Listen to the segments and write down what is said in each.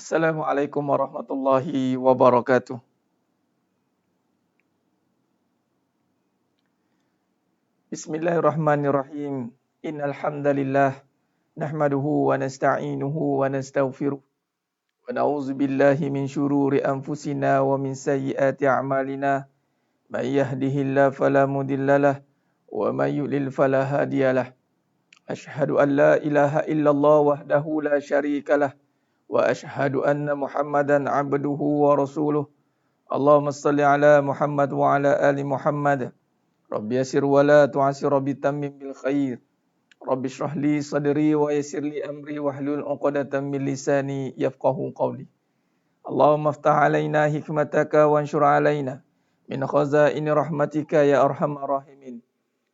Assalamualaikum warahmatullahi wabarakatuh. Bismillahirrahmanirrahim. Innal hamdalillah nahmaduhu wa nasta'inuhu wa nastaghfiruh wa na'udzu billahi min shururi anfusina wa min sayyiati a'malina. May yahdihillahu fala mudhillalah wa may yudlil fala hadiyalah. Asyhadu an la ilaha illallah wahdahu la syarikalah wa asyhadu anna Muhammadan 'abduhu wa rasuluh. Allahumma shalli ala Muhammad wa ala ali Muhammad. Rabbi yassir wa la tu'assir, Rabbi tammim bil khair. Rabbi shrah li sadri wa yassir li amri wahlul 'uqdatam min lisani yafqahu qawli. Allahumma iftah alaina hikmataka wanshur alaina min khazaini rahmatika ya arhamar rahimin.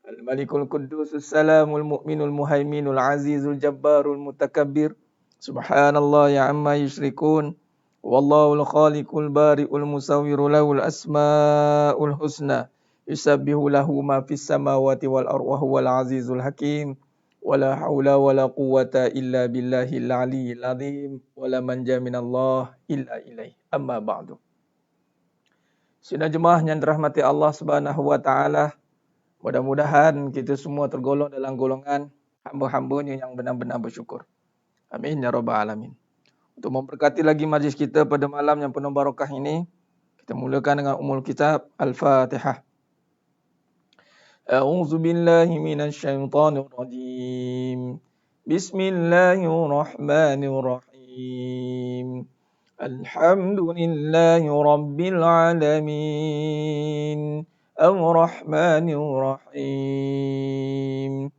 Al-Malikul Quddus Salamul Mu'minul Muhaiminul Azizul Jabbarul Mutakabbir. Subhanallah ya amma yusyrikun. Wallahul Khaliqul Bari'ul Musawwiru lahul asma'ul husna. Yusabbihu lahu ma fis samawati wal ardi wa huwal azizul hakim. Wala haula wala quwwata illa billahil aliyyil azim. Wala manja minallah illa ilaih. Amma ba'du. Sidang jemaah yang dirahmati Allah Subhanahu wa taala, mudah-mudahan kita semua tergolong dalam golongan hamba-hambanya yang benar-benar bersyukur. Amin ya rabbal alamin. Untuk memberkati lagi majlis kita pada malam yang penuh barakah ini, kita mulakan dengan Ummul Kitab Al-Fatihah. A'udzu billahi minasy syaithanir rajim. Bismillahirrahmanirrahim. Alhamdulillahi rabbil alamin. Ar-Rahmanir Rahim.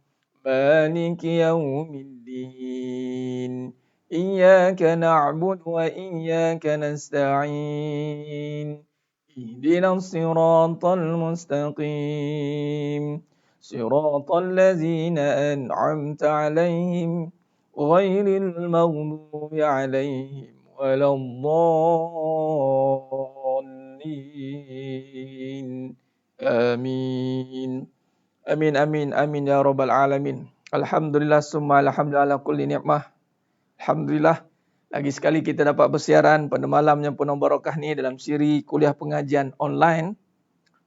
Maliki yaumiddin. Iyyaka na'budu wa iyyaka nasta'in. Ihdinas siratal mustaqim. Siratal ladzina an'amta 'alaihim ghairil maghdubi 'alaihim waladdallin. Amin. Amin, amin, amin ya rabbal alamin. Alhamdulillah summa alhamdulillah kulli ni'mah. Alhamdulillah, lagi sekali kita dapat bersiaran pada malam yang penuh barakah ni dalam siri kuliah pengajian online.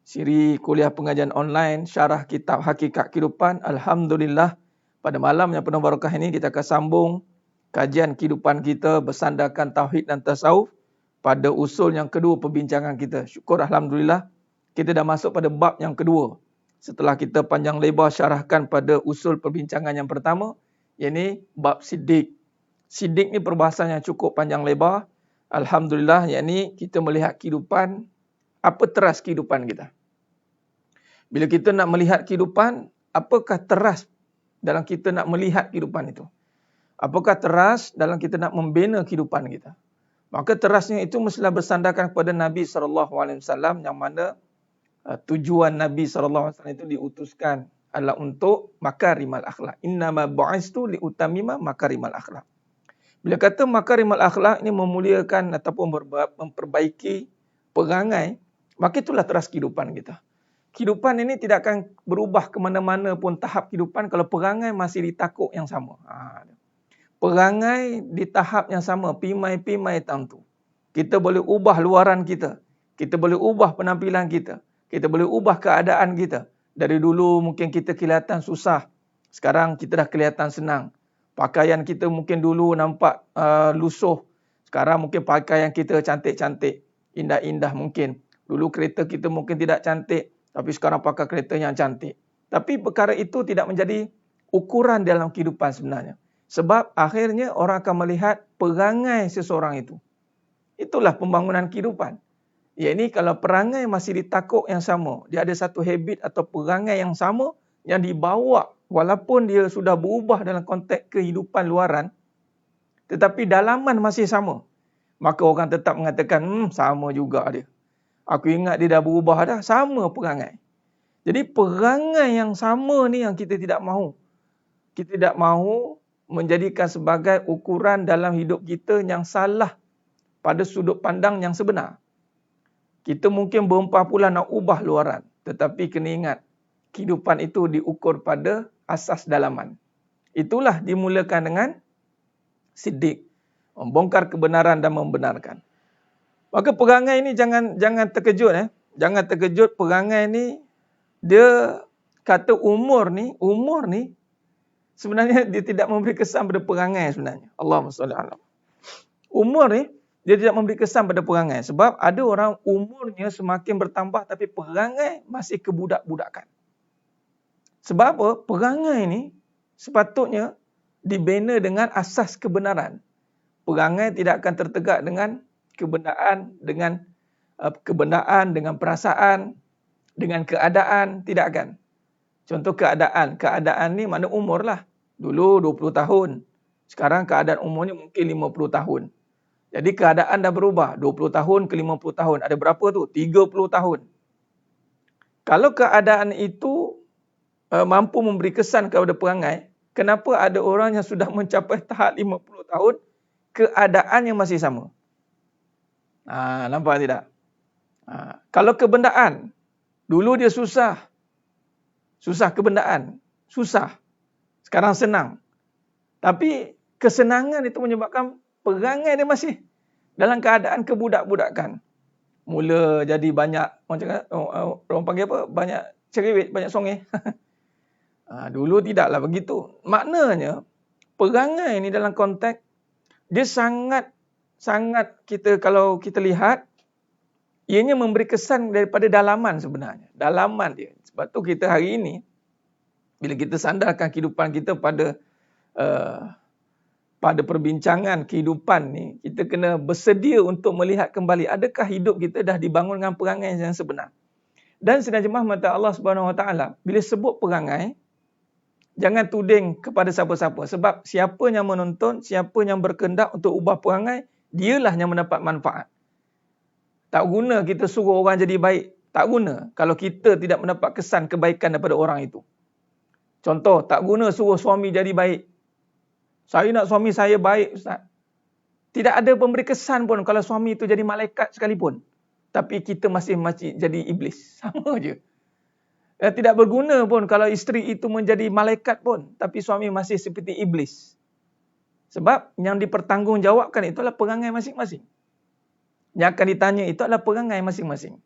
Siri kuliah pengajian online syarah kitab Hakikat Kehidupan. Alhamdulillah, pada malam yang penuh barakah ini kita akan sambung kajian kehidupan kita bersandarkan tauhid dan tasawuf pada usul yang kedua perbincangan kita. Syukur alhamdulillah, kita dah masuk pada bab yang kedua. Setelah kita panjang lebar syarahkan pada usul perbincangan yang pertama, iaitu bab siddiq. Siddiq ni perbahasan yang cukup panjang lebar. Alhamdulillah, iaitu kita melihat kehidupan, apa teras kehidupan kita. Bila kita nak melihat kehidupan, apakah teras dalam kita nak melihat kehidupan itu? Apakah teras dalam kita nak membina kehidupan kita? Maka terasnya itu mestilah bersandarkan kepada Nabi SAW, yang mana tujuan Nabi SAW itu diutuskan adalah untuk makarimal akhlak. Innama bu'istu liutamima makarimal akhlak. Bila kata makarimal akhlak ini memuliakan ataupun memperbaiki perangai, maka itulah teras kehidupan kita. Kehidupan ini tidak akan berubah ke mana-mana pun tahap kehidupan kalau perangai masih di takuk yang sama. Perangai di tahap yang sama, pimai-pimai tentu. Kita boleh ubah luaran kita. Kita boleh ubah penampilan kita. Kita boleh ubah keadaan kita. Dari dulu mungkin kita kelihatan susah. Sekarang kita dah kelihatan senang. Pakaian kita mungkin dulu nampak lusuh. Sekarang mungkin pakaian kita cantik-cantik. Indah-indah mungkin. Dulu kereta kita mungkin tidak cantik. Tapi sekarang pakai kereta yang cantik. Tapi perkara itu tidak menjadi ukuran dalam kehidupan sebenarnya. Sebab akhirnya orang akan melihat perangai seseorang itu. Itulah pembangunan kehidupan. Iaitu kalau perangai masih di takuk yang sama, dia ada satu habit atau perangai yang sama yang dibawa walaupun dia sudah berubah dalam konteks kehidupan luaran, tetapi dalaman masih sama. Maka orang tetap mengatakan, sama juga dia. Aku ingat dia dah berubah dah, sama perangai. Jadi perangai yang sama ni yang kita tidak mahu. Kita tidak mahu menjadikan sebagai ukuran dalam hidup kita yang salah pada sudut pandang yang sebenar. Kita mungkin berumpah pula nak ubah luaran. Tetapi kena ingat, kehidupan itu diukur pada asas dalaman. Itulah dimulakan dengan siddiq. Membongkar kebenaran dan membenarkan. Maka perangai ini jangan terkejut. Jangan terkejut, perangai ni dia kata umur ni sebenarnya dia tidak memberi kesan pada perangai sebenarnya. Allahumma salli ala. Umur ni dia tidak memberi kesan pada perangai sebab ada orang umurnya semakin bertambah tapi perangai masih kebudak-budakan. Sebab apa? Perangai ni sepatutnya dibina dengan asas kebenaran. Perangai tidak akan tertegak dengan kebenaran, dengan perasaan, dengan keadaan, tidak akan. Contoh keadaan. Keadaan ni makna umur lah. Dulu 20 tahun. Sekarang keadaan umurnya mungkin 50 tahun. Jadi keadaan dah berubah. 20 tahun ke 50 tahun. Ada berapa tu? 30 tahun. Kalau keadaan itu mampu memberi kesan kepada perangai, kenapa ada orang yang sudah mencapai tahap 50 tahun, keadaannya masih sama? Nampak tidak? Kalau kebendaan, dulu dia susah kebendaan, susah. Sekarang senang. Tapi kesenangan itu menyebabkan perangai dia masih dalam keadaan kebudak-budakan. Mula jadi banyak, orang panggil apa? Banyak cerewet, banyak songeh. Dulu tidaklah begitu. Maknanya, perangai ni dalam konteks, dia sangat kalau kita lihat, ianya memberi kesan daripada dalaman sebenarnya. Dalaman dia. Sebab tu kita hari ini, bila kita sandarkan kehidupan kita pada perbincangan kehidupan ni, kita kena bersedia untuk melihat kembali adakah hidup kita dah dibangun dengan perangai yang sebenar. Dan sedang jemaah mata Allah Subhanahu Wa Taala, bila sebut perangai, jangan tuding kepada siapa-siapa. Sebab siapa yang menonton, siapa yang berkehendak untuk ubah perangai, dialah yang mendapat manfaat. Tak guna kita suruh orang jadi baik. Tak guna kalau kita tidak mendapat kesan kebaikan daripada orang itu. Contoh, tak guna suruh suami jadi baik. Saya nak suami saya baik, Ustaz. Tidak ada pemberi kesan pun kalau suami itu jadi malaikat sekalipun. Tapi kita masih jadi iblis. Sama je. Tidak berguna pun kalau isteri itu menjadi malaikat pun. Tapi suami masih seperti iblis. Sebab yang dipertanggungjawabkan itu adalah perangai masing-masing. Yang akan ditanya itu adalah perangai masing-masing.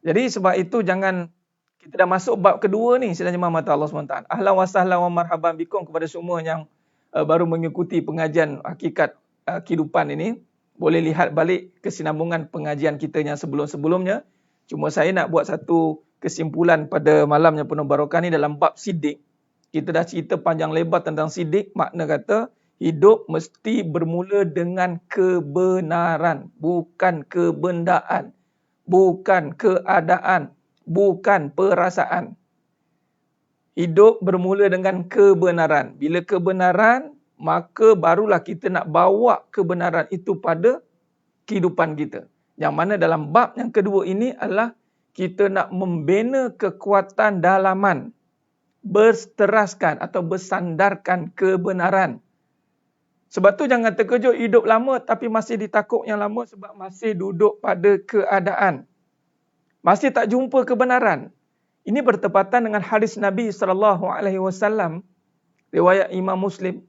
Jadi sebab itu jangan, kita dah masuk bab kedua ni, sedang jemaah mata Allah SWT. Ahlan wa sahlan wa marhaban bikum kepada semua yang baru mengikuti pengajian hakikat kehidupan ini. Boleh lihat balik kesinambungan pengajian kita yang sebelum-sebelumnya. Cuma saya nak buat satu kesimpulan pada malam yang penuh barakah ni dalam bab sidik. Kita dah cerita panjang lebar tentang sidik. Makna kata, hidup mesti bermula dengan kebenaran. Bukan kebendaan. Bukan keadaan. Bukan perasaan. Hidup bermula dengan kebenaran. Bila kebenaran, maka barulah kita nak bawa kebenaran itu pada kehidupan kita. Yang mana dalam bab yang kedua ini adalah kita nak membina kekuatan dalaman. Berteraskan atau bersandarkan kebenaran. Sebab tu jangan terkejut hidup lama tapi masih ditakuk yang lama sebab masih duduk pada keadaan. Masih tak jumpa kebenaran. Ini bertepatan dengan hadis Nabi SAW, riwayat Imam Muslim.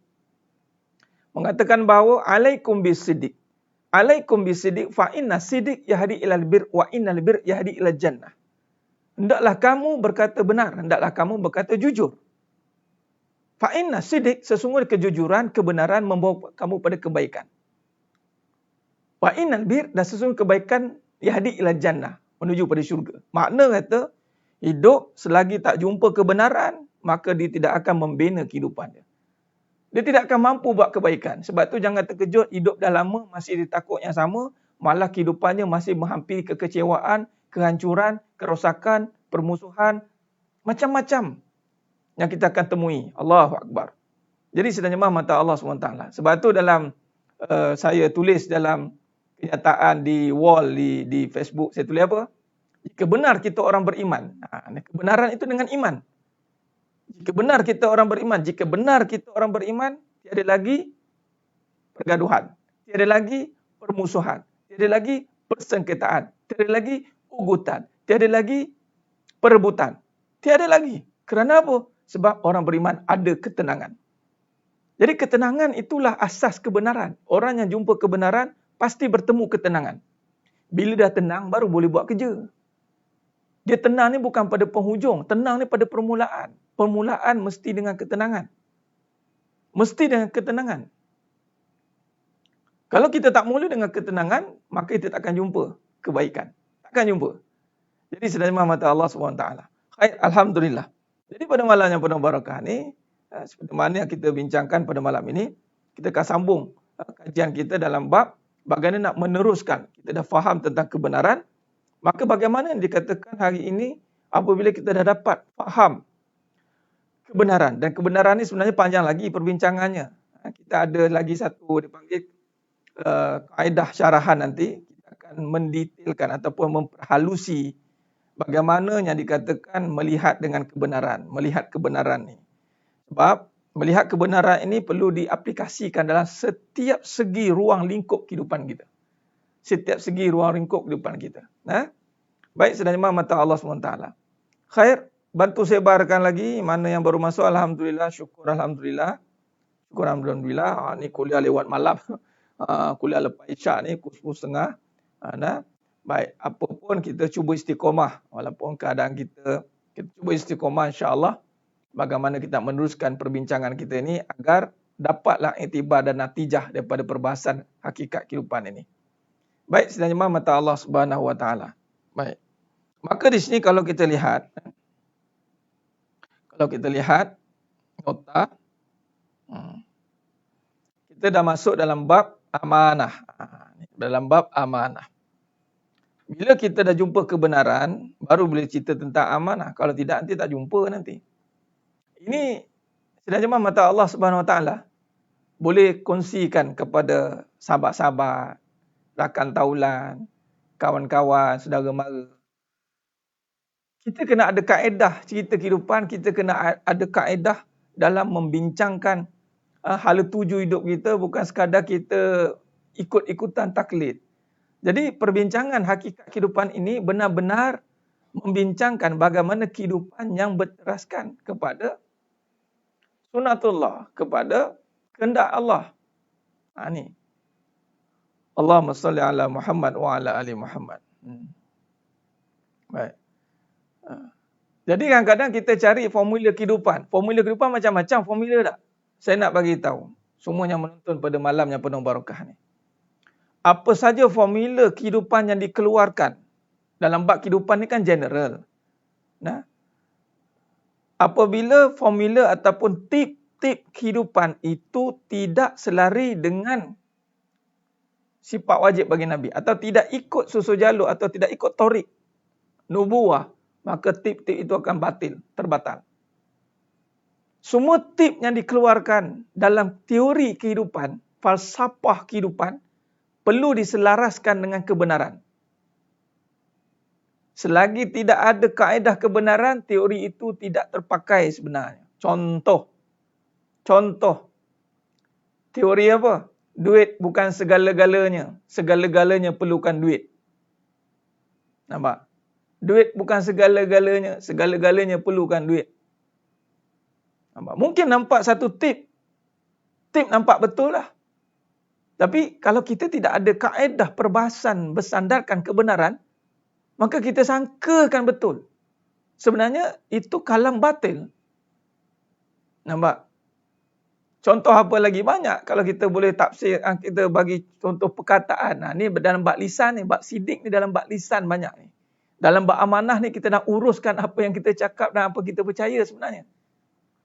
Mengatakan bahawa alaikum bisidik. Alaikum bisidik fa inna sidik yahdi ilal bir wa innal bir yahdi ilal jannah. Hendaklah kamu berkata benar, hendaklah kamu berkata jujur. Fa inna sidik, sesungguhnya kejujuran, kebenaran membawa kamu pada kebaikan. Wa innal bir, dan sesungguhnya kebaikan yahdi ilal jannah, menuju pada syurga. Makna kata, hidup selagi tak jumpa kebenaran, maka dia tidak akan membina kehidupannya. Dia tidak akan mampu buat kebaikan. Sebab tu jangan terkejut, hidup dah lama masih ditakut yang sama, malah kehidupannya masih menghampiri kekecewaan, kehancuran, kerosakan, permusuhan, macam-macam yang kita akan temui. Allahu Akbar. Jadi sedang jemaah mata Allah SWT. Sebab tu dalam saya tulis dalam kenyataan di wall di Facebook, saya tulis apa? Jika benar kita orang beriman. Kebenaran itu dengan iman. Jika benar kita orang beriman, jika benar kita orang beriman, tiada lagi pergaduhan, tiada lagi permusuhan, tiada lagi persengketaan, tiada lagi ugutan, tiada lagi perebutan. Tiada lagi. Kerana apa? Sebab orang beriman ada ketenangan. Jadi ketenangan itulah asas kebenaran. Orang yang jumpa kebenaran pasti bertemu ketenangan. Bila dah tenang baru boleh buat kerja. Dia tenang ni bukan pada penghujung, tenang ni pada permulaan. Permulaan mesti dengan ketenangan. Mesti dengan ketenangan. Kalau kita tak mula dengan ketenangan, maka kita tak akan jumpa kebaikan. Takkan jumpa. Jadi sedang mata Allah SWT. Alhamdulillah. Jadi pada malam yang penuh barakah ni, seperti mana yang kita bincangkan pada malam ini, kita akan sambung kajian kita dalam bab bagaimana nak meneruskan. Kita dah faham tentang kebenaran, maka bagaimana yang dikatakan hari ini apabila kita dah dapat faham kebenaran. Dan kebenaran ni sebenarnya panjang lagi perbincangannya. Kita ada lagi satu dipanggil kaedah syarahan nanti. Kita akan mendetailkan ataupun memperhalusi bagaimana yang dikatakan melihat dengan kebenaran. Melihat kebenaran ni. Sebab melihat kebenaran ini perlu diaplikasikan dalam setiap segi ruang lingkup kehidupan kita. Setiap segi ruang lingkup kehidupan kita. Baik, sedang mata Allah SWT. Khair, bantu sebarkan lagi mana yang baru masuk. Alhamdulillah, syukur Alhamdulillah. Syukur Alhamdulillah. Ni kuliah lewat malam. Kuliah lepas isyak ni, pukul 10.30. Baik, apapun kita cuba istiqomah. Walaupun keadaan kita cuba istiqomah insya-Allah. Bagaimana kita meneruskan perbincangan kita ini agar dapatlah iktibar dan natijah daripada perbahasan hakikat kehidupan ini. Baik, sedang mata Allah Subhanahu Wa Taala. Baik. Maka di sini kalau kita lihat nota, kita dah masuk dalam bab amanah. Dalam bab amanah. Bila kita dah jumpa kebenaran, baru boleh cerita tentang amanah. Kalau tidak, nanti tak jumpa nanti. Ini sedang mata Allah Subhanahu Wa Taala boleh kongsikan kepada sahabat-sahabat, rakan taulan, kawan-kawan, saudara mara. Kita kena ada kaedah cerita kehidupan, kita kena ada kaedah dalam membincangkan hala tuju hidup kita, bukan sekadar kita ikut-ikutan taklid. Jadi perbincangan hakikat kehidupan ini benar-benar membincangkan bagaimana kehidupan yang berteraskan kepada sunatullah, kepada kehendak Allah. Ni. Allahumma salli ala Muhammad wa ala ali Muhammad. Baik. Jadi kadang-kadang kita cari formula kehidupan. Formula kehidupan macam-macam formula tak? Saya nak bagi tahu semua yang menonton pada malam yang penuh barakah ni. Apa saja formula kehidupan yang dikeluarkan dalam bab kehidupan ni kan general. Apabila formula ataupun tip-tip kehidupan itu tidak selari dengan sifat wajib bagi Nabi atau tidak ikut susu jalur atau tidak ikut torik nubuah, maka tip-tip itu akan batil, terbatal. Semua tip yang dikeluarkan dalam teori kehidupan, falsafah kehidupan, perlu diselaraskan dengan kebenaran. Selagi tidak ada kaedah kebenaran, teori itu tidak terpakai sebenarnya. Contoh. Teori apa? Duit bukan segala-galanya. Segala-galanya perlukan duit. Nampak? Duit bukan segala-galanya. Segala-galanya perlukan duit. Nampak? Mungkin nampak satu tip. Tip nampak betul lah. Tapi kalau kita tidak ada kaedah perbahasan bersandarkan kebenaran, maka kita sangkakan betul. Sebenarnya itu kalam batil. Nampak? Contoh apa lagi banyak. Kalau kita boleh tafsir, kita bagi contoh perkataan. Ni dalam bab lisan ni, bab sidik ni dalam bab lisan banyak ni. Dalam bab amanah ni kita nak uruskan apa yang kita cakap dan apa kita percaya sebenarnya.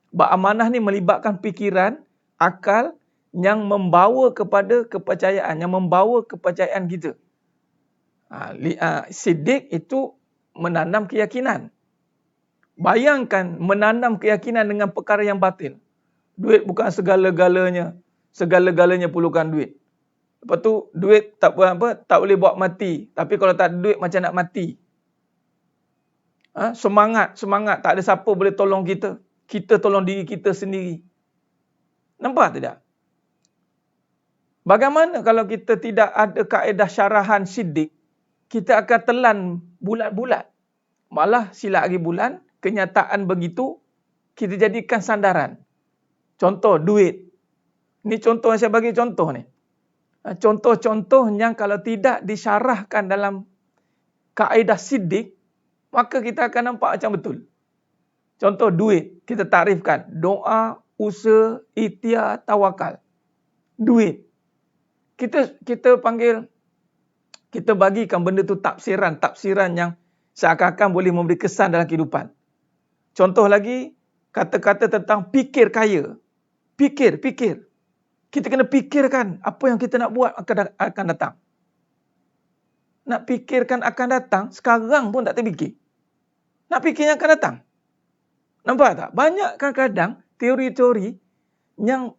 Bab amanah ni melibatkan fikiran, akal yang membawa kepada kepercayaan, yang membawa kepercayaan kita. Sidik itu menanam keyakinan. Bayangkan menanam keyakinan dengan perkara yang batil. Duit bukan segala-galanya. Segala-galanya perlukan duit. Lepas tu duit tak boleh buat mati. Tapi kalau tak ada duit macam nak mati. Semangat. Tak ada siapa boleh tolong kita. Kita tolong diri kita sendiri. Nampak tidak? Bagaimana kalau kita tidak ada kaedah syarahan sidik? Kita akan telan bulat-bulat. Malah silap hari bulan, kenyataan begitu, kita jadikan sandaran. Contoh, duit. Ini contoh yang saya bagi contoh ni. Contoh-contoh yang kalau tidak disyarahkan dalam kaedah siddiq, maka kita akan nampak macam betul. Contoh duit, kita takrifkan. Doa, usaha, ikhtiar, tawakal. Duit. Kita panggil, kita bagikan benda tu tafsiran yang seakan-akan boleh memberi kesan dalam kehidupan. Contoh lagi, kata-kata tentang fikir kaya. Fikir. Kita kena fikirkan apa yang kita nak buat akan datang. Nak fikirkan akan datang, sekarang pun tak terfikir. Nak fikir yang akan datang. Nampak tak? Banyak kadang-kadang teori-teori yang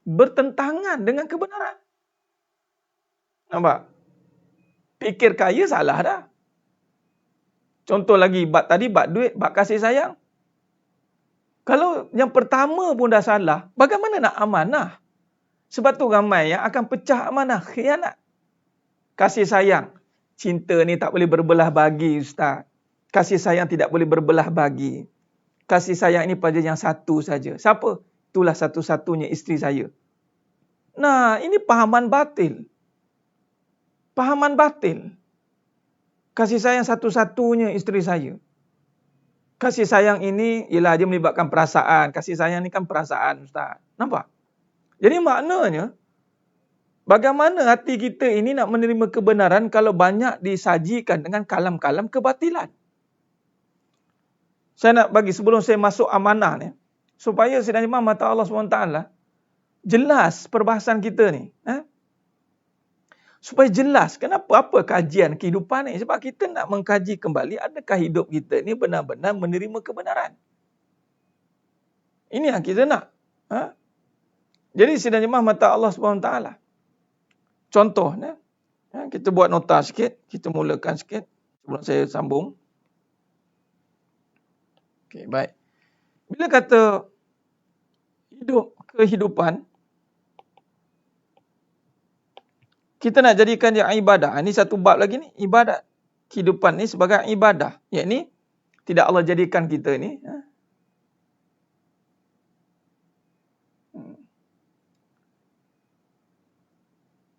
bertentangan dengan kebenaran. Nampak? Fikir kaya salah dah. Contoh lagi, bab duit, bab kasih sayang. Kalau yang pertama pun dah salah, bagaimana nak amanah? Sebab tu ramai yang akan pecah amanah, khianat. Kasih sayang. Cinta ni tak boleh berbelah bagi, Ustaz. Kasih sayang tidak boleh berbelah bagi. Kasih sayang ini pada yang satu saja. Siapa? Itulah satu-satunya isteri saya. Nah, ini pahaman batil. Pahaman batil. Kasih sayang satu-satunya isteri saya. Kasih sayang ini ialah dia melibatkan perasaan. Kasih sayang ni kan perasaan, Ustaz. Nampak? Jadi maknanya, bagaimana hati kita ini nak menerima kebenaran kalau banyak disajikan dengan kalam-kalam kebatilan? Saya nak bagi sebelum saya masuk amanah ni, supaya sidang jemaah mata Allah SWT jelas perbahasan kita ni. Supaya jelas kenapa apa kajian kehidupan ni. Sebab kita nak mengkaji kembali adakah hidup kita ni benar-benar menerima kebenaran. Ini yang kita nak. Jadi sidang jemaah mata Allah SWT. Contoh, kita buat nota sikit. Kita mulakan sikit sebelum saya sambung. Okey, baik. Bila kata kehidupan, kita nak jadikan dia ibadah. Ini satu bab lagi ni, ibadat. Kehidupan ni sebagai ibadah. Yakni, tidak Allah jadikan kita ni.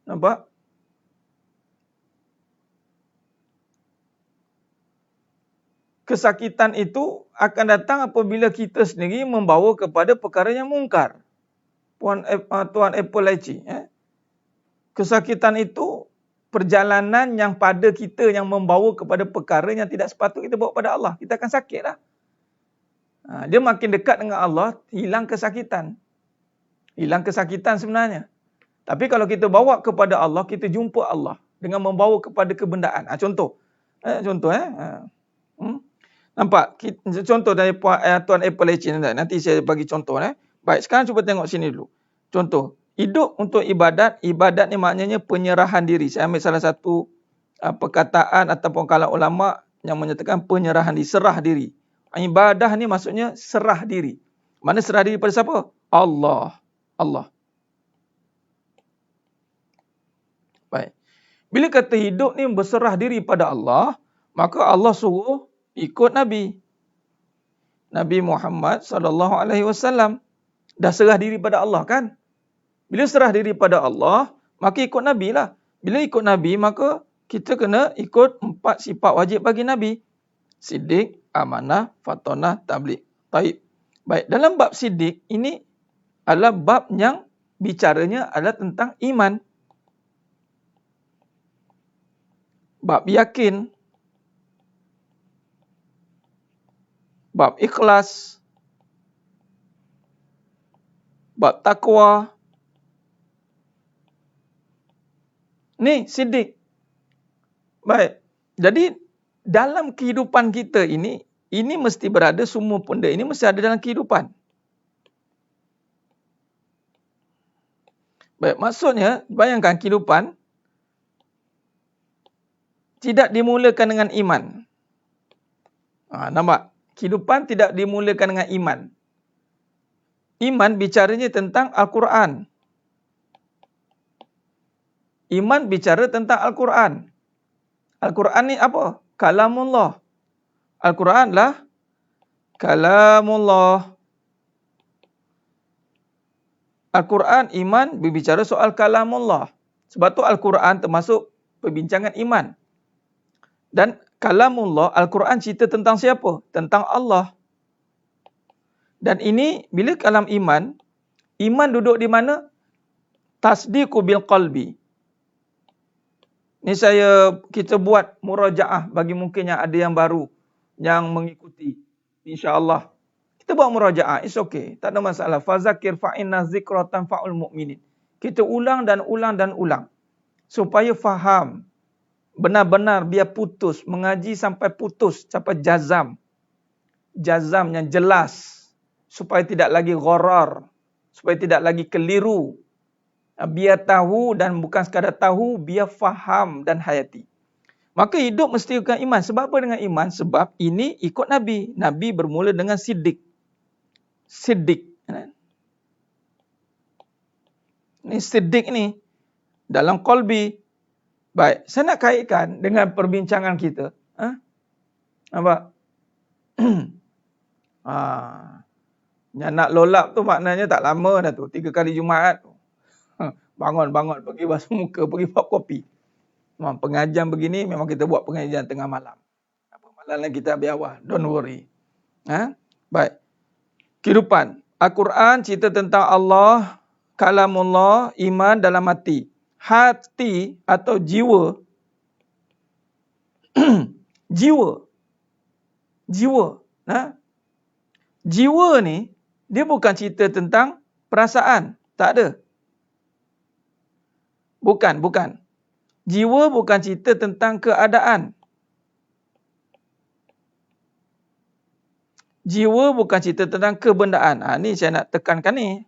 Nampak? Kesakitan itu akan datang apabila kita sendiri membawa kepada perkara yang mungkar. Tuan Apple Laci. Kesakitan itu perjalanan yang pada kita yang membawa kepada perkara yang tidak sepatutnya kita bawa pada Allah. Kita akan sakit lah. Dia makin dekat dengan Allah, hilang kesakitan. Hilang kesakitan sebenarnya. Tapi kalau kita bawa kepada Allah, kita jumpa Allah dengan membawa kepada kebendaan. Contoh. Nampak? Contoh dari Tuan Apple Laci. Nanti saya bagi contoh. Baik, sekarang cuba tengok sini dulu. Contoh. Hidup untuk ibadat. Ibadat ni maknanya penyerahan diri. Saya ambil salah satu perkataan ataupun kalam ulama yang menyatakan penyerahan diri. Serah diri. Ibadah ni maksudnya serah diri. Mana serah diri pada siapa? Allah. Baik. Bila kata hidup ni berserah diri pada Allah, maka Allah suruh ikut Nabi. Nabi Muhammad SAW dah serah diri pada Allah kan? Bila serah diri pada Allah, maka ikut Nabi lah. Bila ikut Nabi, maka kita kena ikut 4 sifat wajib bagi Nabi. Siddiq, amanah, fatonah, tabligh. Baik, dalam bab siddiq ini adalah bab yang bicaranya adalah tentang iman. Bab yakin, bab ikhlas, bab takwa. Ni siddiq. Baik. Jadi dalam kehidupan kita ini mesti berada, semua benda ini mesti ada dalam kehidupan. Baik, maksudnya bayangkan kehidupan tidak dimulakan dengan iman. Nampak? Kehidupan tidak dimulakan dengan iman. Iman bicaranya tentang Al-Quran. Iman bicara tentang Al-Quran. Al-Quran ni apa? Kalamullah. Al-Quran lah kalamullah. Al-Quran, iman, berbicara soal kalamullah. Sebab tu Al-Quran termasuk perbincangan iman. Dan kalamullah, Al-Quran cerita tentang siapa? Tentang Allah. Dan ini, bila kalam iman, iman duduk di mana? Tasdiqu bil qalbi. Ni kita buat murajaah bagi mungkin yang ada yang baru, yang mengikuti. InsyaAllah. Kita buat murajaah, it's okay. Tak ada masalah. Fazakir fa'inna zikra tanfa'ul mu'minin. Kita ulang dan ulang dan ulang. Supaya faham. Benar-benar biar putus. Mengaji sampai putus. Sampai jazam. Jazam yang jelas. Supaya tidak lagi gharar. Supaya tidak lagi keliru. Biar tahu dan bukan sekadar tahu, biar faham dan hayati. Maka hidup mesti dengan iman. Sebab apa dengan iman? Sebab ini ikut Nabi. Nabi bermula dengan siddiq. Siddiq. Ini siddiq ni dalam qalbi. Baik, saya nak kaitkan dengan perbincangan kita. Nampak? Yang nak lolap tu maknanya tak lama dah tu. 3 kali Jumaat tu. Bangun, pergi basuh muka, pergi buat kopi. Pengajian begini memang kita buat pengajian tengah malam. Apa malam lagi kita habis awal. Don't worry. Baik. Kehidupan. Al-Quran cerita tentang Allah, kalamullah, iman dalam hati. Hati atau jiwa. Jiwa. Jiwa ni, dia bukan cerita tentang perasaan. Tak ada. Bukan. Jiwa bukan cerita tentang keadaan. Jiwa bukan cerita tentang kebendaan. Ni saya nak tekankan ni.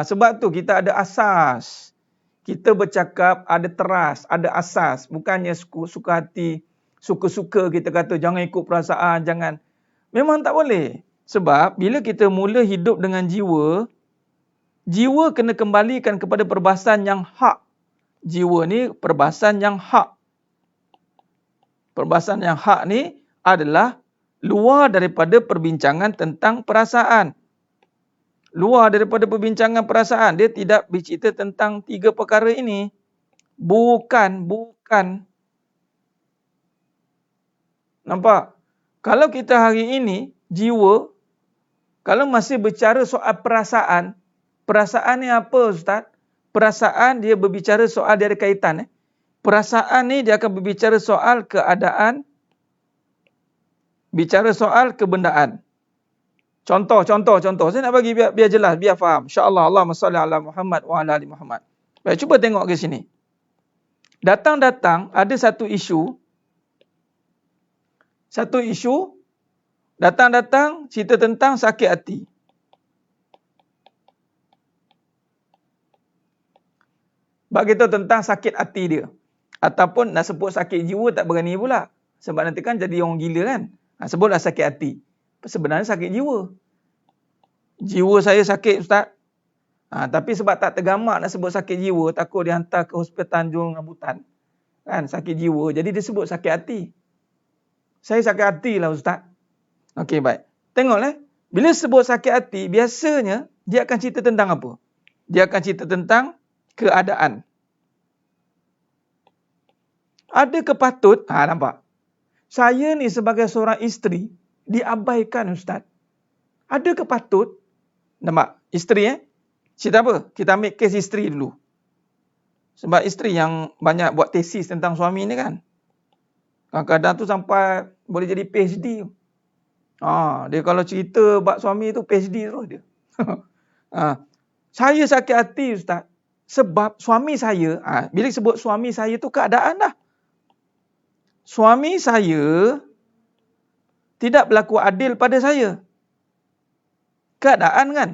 Sebab tu kita ada asas. Kita bercakap ada teras, ada asas. Bukannya suka hati, suka-suka kita kata jangan ikut perasaan, jangan. Memang tak boleh. Sebab bila kita mula hidup dengan jiwa, jiwa kena kembalikan kepada perbahasan yang hak. Jiwa ni perbahasan yang hak. Perbahasan yang hak ni adalah luar daripada perbincangan tentang perasaan. Luar daripada perbincangan perasaan. Dia tidak bercerita tentang 3 perkara ini. Bukan. Nampak? Kalau kita hari ini, jiwa, kalau masih berbicara soal perasaan, perasaan ni apa Ustaz? Perasaan dia berbicara soal, dia ada kaitan. Perasaan ni dia akan berbicara soal keadaan, bicara soal kebendaan. Contoh. Saya nak bagi biar jelas, biar faham. InsyaAllah. Allahumma salli ala Muhammad wa ala ali Muhammad. Baik, cuba tengok ke sini. Datang-datang ada satu isu. Datang-datang cerita tentang sakit hati. Bagi tahu tentang sakit hati dia. Ataupun nak sebut sakit jiwa tak berani pula. Sebab nanti kan jadi orang gila kan. Sebutlah sakit hati. Sebenarnya sakit jiwa. Jiwa saya sakit Ustaz. Tapi sebab tak tergamak nak sebut sakit jiwa, takut dihantar ke hospital Tanjung Rambutan. Kan, sakit jiwa. Jadi dia sebut sakit hati. Saya sakit hati lah Ustaz. Okey, baik. Tengoklah. Bila sebut sakit hati, biasanya dia akan cerita tentang apa? Dia akan cerita tentang keadaan. Ada kepatut, nampak? Saya ni sebagai seorang isteri, diabaikan Ustaz. Ada kepatut, nampak? Isteri cerita apa? Kita ambil kes isteri dulu. Sebab isteri yang banyak buat tesis tentang suami ni kan. Kadang-kadang tu sampai boleh jadi PhD. Dia kalau cerita bab suami tu PhD terus dia. Saya sakit hati Ustaz. Sebab suami saya, bila sebut suami saya tu keadaan dah. Suami saya tidak berlaku adil pada saya. Keadaan kan.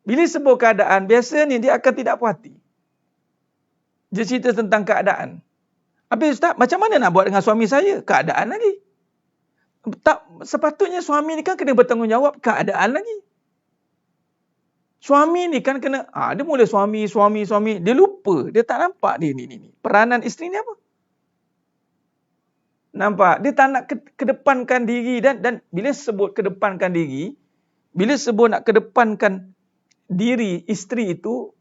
Bila sebut keadaan, biasanya dia akan tidak puas hati. Dia cerita tentang keadaan. Habis Ustaz, macam mana nak buat dengan suami saya? Keadaan lagi. Tak, sepatutnya suami ni kan kena bertanggungjawab keadaan lagi. Suami ni kan kena, dia mula suami. Dia lupa, dia tak nampak dia ni. Peranan isteri ni apa? Nampak? Dia tak nak kedepankan diri dan bila sebut kedepankan diri, bila sebut nak kedepankan diri isteri itu,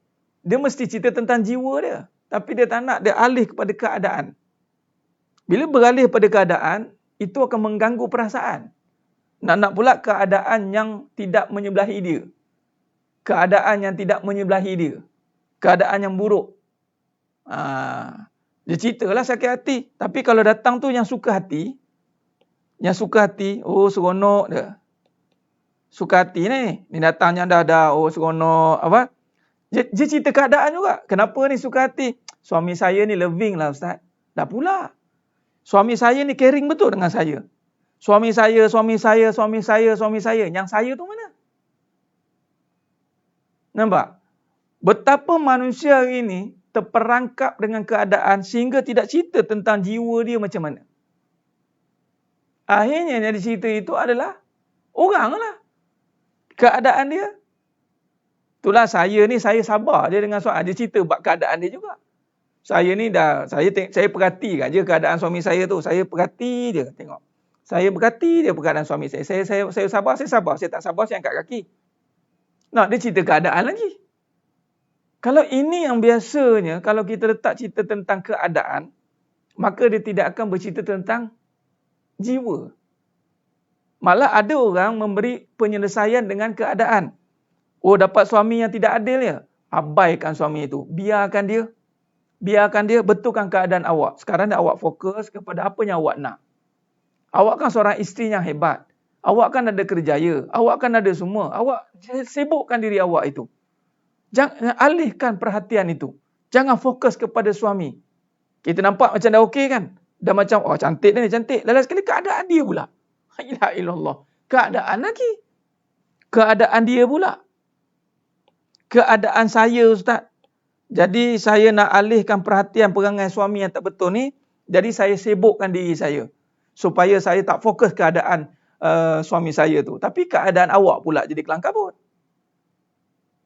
dia mesti cerita tentang jiwa dia. Tapi dia tak nak, dia alih kepada keadaan. Bila beralih pada keadaan, itu akan mengganggu perasaan. Nak pula keadaan yang tidak menyebelahi dia. Keadaan yang tidak menyebelahi dia. Keadaan yang buruk. Dia ceritalah sakit hati. Tapi kalau datang tu yang suka hati, oh seronok dia. Suka hati ni datangnya dah, oh seronok, apa? Dia cerita keadaan juga. Kenapa ni suka hati? Suami saya ni loving lah Ustaz. Dah pula. Suami saya ni caring betul dengan saya. Suami saya. Yang saya tu mana? Nampak? Betapa manusia hari ini terperangkap dengan keadaan sehingga tidak cerita tentang jiwa dia macam mana. Akhirnya yang dicerita itu adalah orang lah. Keadaan dia. Itulah saya sabar je dengan soal. Dia cerita buat keadaan dia juga. Saya ni saya perhati kat je keadaan suami saya tu. Saya perhati je tengok. Saya perhati dia keadaan suami saya. Saya sabar. Saya tak sabar, saya angkat kaki. Dia cerita keadaan lagi. Kalau ini yang biasanya, kalau kita letak cerita tentang keadaan, maka dia tidak akan bercerita tentang jiwa. Malah ada orang memberi penyelesaian dengan keadaan. Oh, dapat suami yang tidak adil ya? Abaikan suami itu. Biarkan dia betulkan keadaan awak. Sekarang awak fokus kepada apa yang awak nak. Awak kan seorang isteri yang hebat. Awak kan ada kerjaya. Awak kan ada semua. Awak sibukkan diri awak itu. Jangan alihkan perhatian itu. Jangan fokus kepada suami. Kita nampak macam dah okey kan? Dah macam, oh cantik ni, cantik. Lalu sekali keadaan dia pula. La ilaha illallah. Keadaan lagi. Keadaan dia pula. Keadaan saya Ustaz. Jadi saya nak alihkan perhatian perangai suami yang tak betul ni. Jadi saya sibukkan diri saya. Supaya saya tak fokus keadaan suami saya tu. Tapi keadaan awak pula jadi kelang kabut.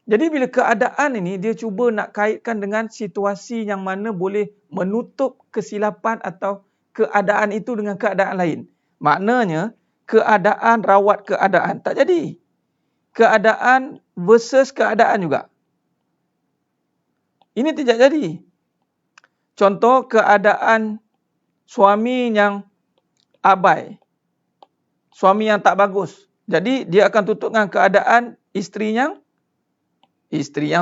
Jadi bila keadaan ini dia cuba nak kaitkan dengan situasi yang mana boleh menutup kesilapan atau keadaan itu dengan keadaan lain. Maknanya keadaan rawat keadaan. Tak jadi. Keadaan versus keadaan juga. Ini tidak jadi. Contoh keadaan suami yang abai. Suami yang tak bagus. Jadi dia akan tutupkan keadaan isteri yang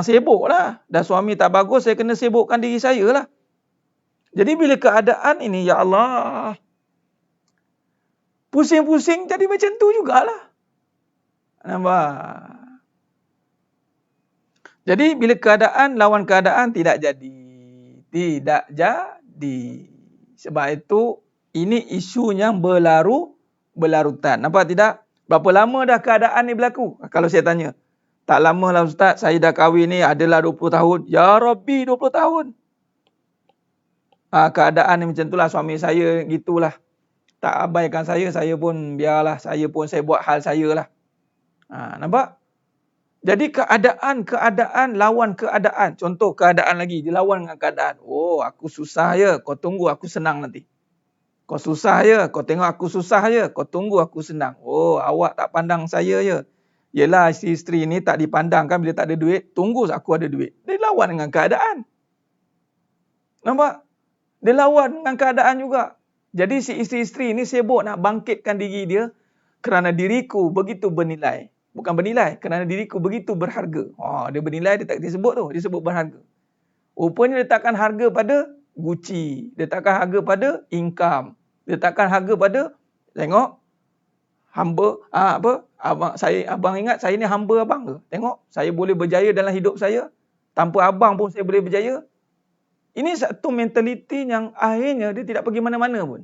sibuk lah. Dah suami tak bagus, saya kena sibukkan diri saya lah. Jadi bila keadaan ini, ya Allah, pusing-pusing jadi macam tu jugalah. Nampak? Jadi bila keadaan lawan keadaan tidak jadi. Tidak jadi. Sebab itu ini isu yang berlarutan. Nampak tidak? Berapa lama dah keadaan ni berlaku? Kalau saya tanya. Tak lama lah Ustaz, saya dah kahwin ni adalah 20 tahun. Ya Rabbi, 20 tahun. Keadaan ni macam itulah, suami saya gitulah. Tak abaikan saya pun biarlah. Saya buat hal saya lah. Nampak? Jadi keadaan lawan keadaan. Contoh keadaan lagi, dia lawan dengan keadaan. Oh, aku susah je, kau tunggu aku senang nanti. Kau susah je, kau tengok aku susah je, kau tunggu aku senang. Oh, awak tak pandang saya je. Yelah, isteri ni tak dipandangkan bila tak ada duit. Tunggu aku ada duit. Dia lawan dengan keadaan. Nampak? Dia lawan dengan keadaan juga. Jadi si isteri-isteri ni sibuk nak bangkitkan diri dia kerana diriku begitu bernilai. Bukan bernilai, kerana diriku begitu berharga. Dia bernilai, dia tak disebut tu. Dia sebut berharga. Rupanya dia letakkan harga pada Gucci. Dia letakkan harga pada income. Dia letakkan harga pada, tengok, hamba, abang ingat saya ni hamba abang ke? Tengok, saya boleh berjaya dalam hidup saya. Tanpa abang pun saya boleh berjaya. Ini satu mentaliti yang akhirnya dia tidak pergi mana-mana pun.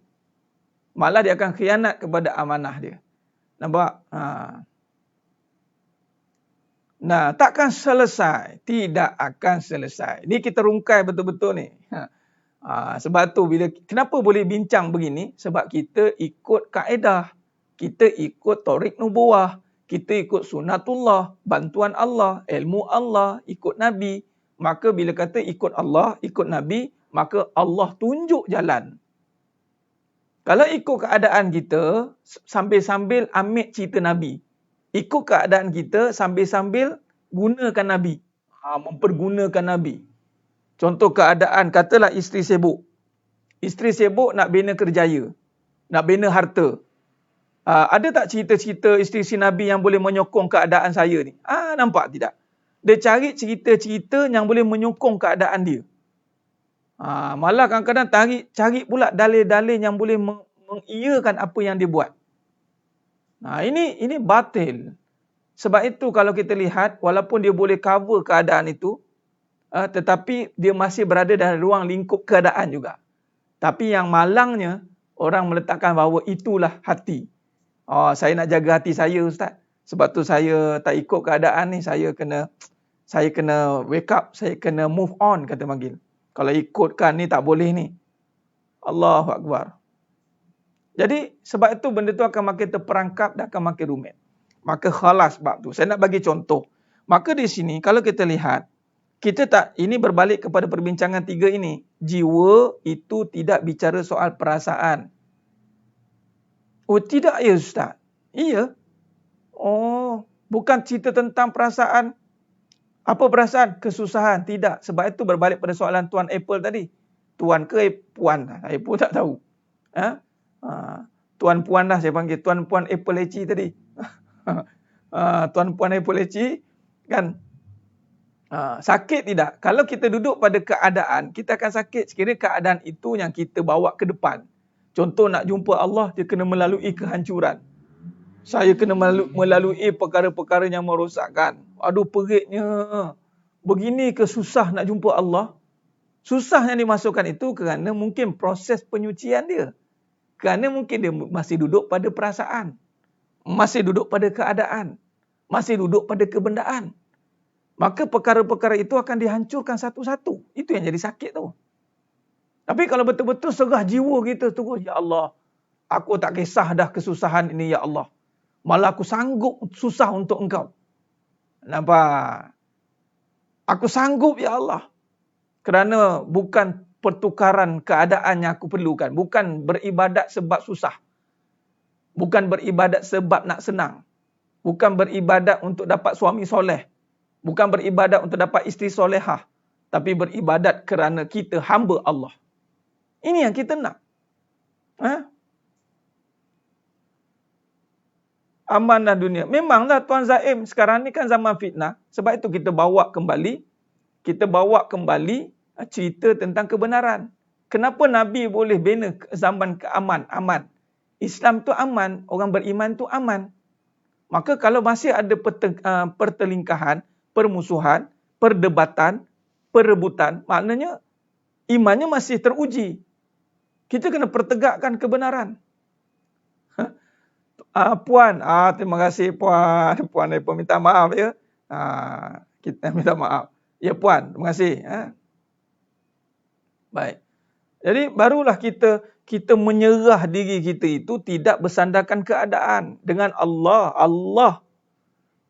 Malah dia akan khianat kepada amanah dia. Nampak? Nah, takkan selesai. Tidak akan selesai. Ini kita rungkai betul-betul ni. Sebab tu kenapa boleh bincang begini? Sebab kita ikut kaedah. Kita ikut Thariq Nubuwah. Kita ikut sunnatullah, bantuan Allah, ilmu Allah, ikut Nabi. Maka bila kata ikut Allah, ikut Nabi, maka Allah tunjuk jalan. Kalau ikut keadaan kita, sambil-sambil ambil cerita Nabi. Ikut keadaan kita, sambil-sambil gunakan Nabi. Mempergunakan Nabi. Contoh keadaan, katalah isteri sibuk. Isteri sibuk nak bina kerjaya. Nak bina harta. Ada tak cerita-cerita isteri Nabi yang boleh menyokong keadaan saya ni? Nampak tidak? Dia cari cerita-cerita yang boleh menyokong keadaan dia. Malah kadang-kadang cari pula dalil-dalil yang boleh mengiyakan apa yang dia buat. Ini batil. Sebab itu kalau kita lihat, walaupun dia boleh cover keadaan itu, tetapi dia masih berada dalam ruang lingkup keadaan juga. Tapi yang malangnya, orang meletakkan bahawa itulah hati. Saya nak jaga hati saya, Ustaz. Sebab tu saya tak ikut keadaan ni, saya kena wake up, saya kena move on, kata panggil. Kalau ikutkan ni tak boleh ni. Allahu Akbar. Jadi sebab itu benda tu akan makin terperangkap dan akan makin rumit. Maka khalas bab tu. Saya nak bagi contoh. Maka di sini kalau kita lihat, ini berbalik kepada perbincangan 3 ini. Jiwa itu tidak bicara soal perasaan. Oh tidak ya Ustaz? Iya. Oh, bukan cerita tentang perasaan. Apa perasaan? Kesusahan. Tidak. Sebab itu berbalik pada soalan Tuan Apple tadi. Tuan ke Puan? Saya pun tak tahu. Tuan Puan dah saya panggil. Tuan Puan Apple Leci tadi. Tuan Puan Apple Leci kan. Sakit tidak? Kalau kita duduk pada keadaan, kita akan sakit sekiranya keadaan itu yang kita bawa ke depan. Contoh nak jumpa Allah, dia kena melalui kehancuran. Saya kena melalui perkara-perkara yang merosakkan. Aduh peritnya. Begini ke susah nak jumpa Allah? Susah yang dimasukkan itu kerana mungkin proses penyucian dia. Kerana mungkin dia masih duduk pada perasaan. Masih duduk pada keadaan. Masih duduk pada kebendaan. Maka perkara-perkara itu akan dihancurkan satu-satu. Itu yang jadi sakit tu. Tapi kalau betul-betul serah jiwa kita terus, ya Allah, aku tak kisah dah kesusahan ini, ya Allah. Malah aku sanggup susah untuk engkau. Nampak? Aku sanggup, ya Allah. Kerana bukan pertukaran keadaan yang aku perlukan. Bukan beribadat sebab susah. Bukan beribadat sebab nak senang. Bukan beribadat untuk dapat suami soleh. Bukan beribadat untuk dapat isteri solehah. Tapi beribadat kerana kita hamba Allah. Ini yang kita nak. Amanah dunia. Memanglah Tuan Zaim, sekarang ni kan zaman fitnah. Sebab itu kita bawa kembali cerita tentang kebenaran. Kenapa Nabi boleh bina zaman aman? Islam tu aman, orang beriman tu aman. Maka kalau masih ada pertelingkahan, permusuhan, perdebatan, perebutan, maknanya imannya masih teruji. Kita kena pertegakkan kebenaran. Puan, terima kasih Puan. Puan minta maaf ya. Kita minta maaf. Ya Puan, terima kasih. Baik. Jadi barulah kita menyerah diri kita itu tidak bersandarkan keadaan dengan Allah.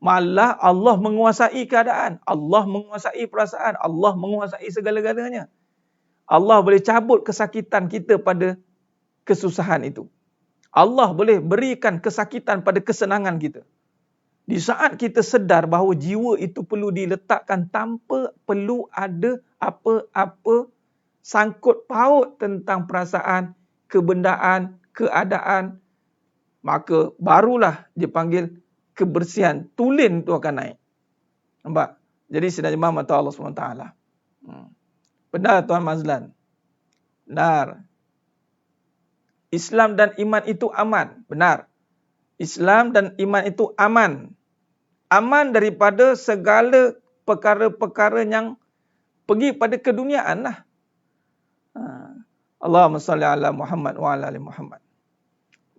Malah Allah menguasai keadaan. Allah menguasai perasaan. Allah menguasai segala-galanya. Allah boleh cabut kesakitan kita pada kesusahan itu. Allah boleh berikan kesakitan pada kesenangan kita. Di saat kita sedar bahawa jiwa itu perlu diletakkan tanpa perlu ada apa-apa sangkut paut tentang perasaan, kebendaan, keadaan, maka barulah dipanggil kebersihan. Tulen itu akan naik. Nampak? Jadi sedang jemaah mata Allah SWT. Benar Tuan Mazlan. Benar. Islam dan iman itu aman. Benar. Islam dan iman itu aman. Aman daripada segala perkara-perkara yang pergi pada keduniaan lah. Allahumma salli ala Muhammad wa ala ali Muhammad.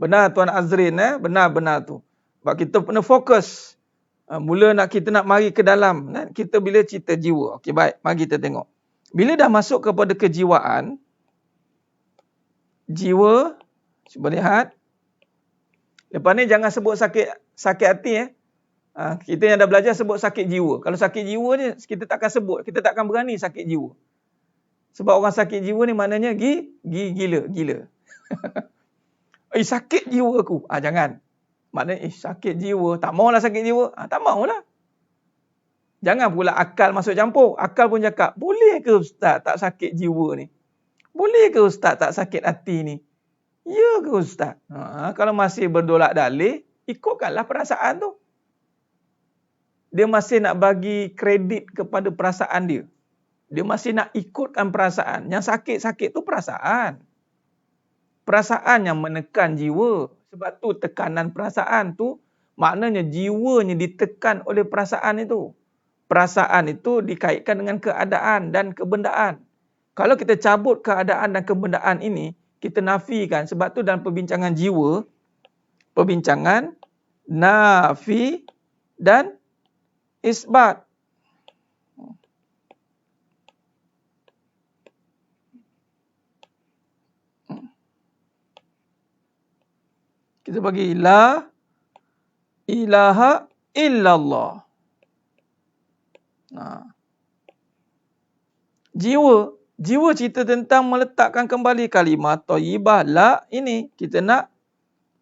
Benar Tuan Azrin, benar-benar tu. Sebab kita kena fokus. Mula kita nak mari ke dalam. Kita bila cerita jiwa. Okey baik, mari kita tengok. Bila dah masuk kepada kejiwaan, jiwa, cuba lihat. Lepas ni jangan sebut sakit hati. Kita yang dah belajar sebut sakit jiwa. Kalau sakit jiwa ni kita takkan sebut. Kita takkan berani sakit jiwa. Sebab orang sakit jiwa ni maknanya gila. Sakit jiwa aku. Jangan. Maknanya sakit jiwa. Tak maulah sakit jiwa. Tak maulah. Jangan pula akal masuk campur. Akal pun cakap, boleh ke ustaz tak sakit jiwa ni? Boleh ke ustaz tak sakit hati ni? Ya ke ustaz? Kalau masih berdolak dalih, ikutkanlah perasaan tu. Dia masih nak bagi kredit kepada perasaan dia. Dia masih nak ikutkan perasaan. Yang sakit-sakit tu perasaan. Perasaan yang menekan jiwa. Sebab tu tekanan perasaan tu, maknanya jiwanya ditekan oleh perasaan itu. Perasaan itu dikaitkan dengan keadaan dan kebendaan. Kalau kita cabut keadaan dan kebendaan ini, kita nafikan. Sebab tu dalam perbincangan jiwa, perbincangan nafi dan isbat. Kita bagi la ilaha illallah. Jiwa cerita tentang meletakkan kembali kalimah thayyibah la ini. Kita nak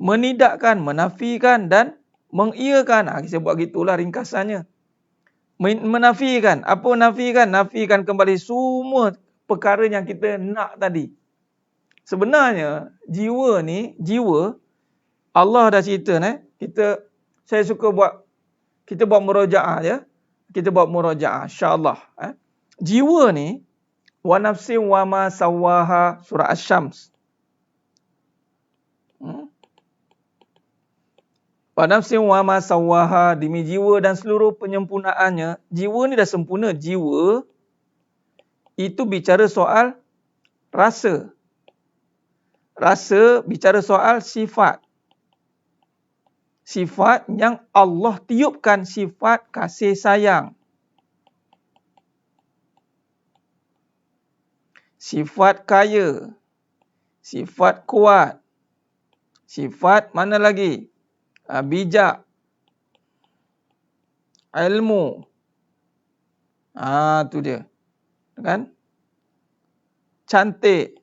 menidakkan, menafikan dan mengiyakan. Kita buat gitulah ringkasannya. Menafikan. Apa menafikan? Nafikan kembali semua perkara yang kita nak tadi. Sebenarnya jiwa ni, Allah dah cerita saya suka kita buat murajaah ya. Kita buat murajaah insya-Allah. Jiwa ni wa nafsin wa ma sawaha, surah Asy-Syams. Wa nafsin wa ma sawaha, demi jiwa dan seluruh penyempurnaannya. Jiwa ni dah sempurna. Jiwa itu bicara soal rasa. Rasa bicara soal sifat. Sifat yang Allah tiupkan, sifat kasih sayang. Sifat kaya. Sifat kuat. Sifat mana lagi? Bijak. Ilmu. Tu dia. Kan? Cantik.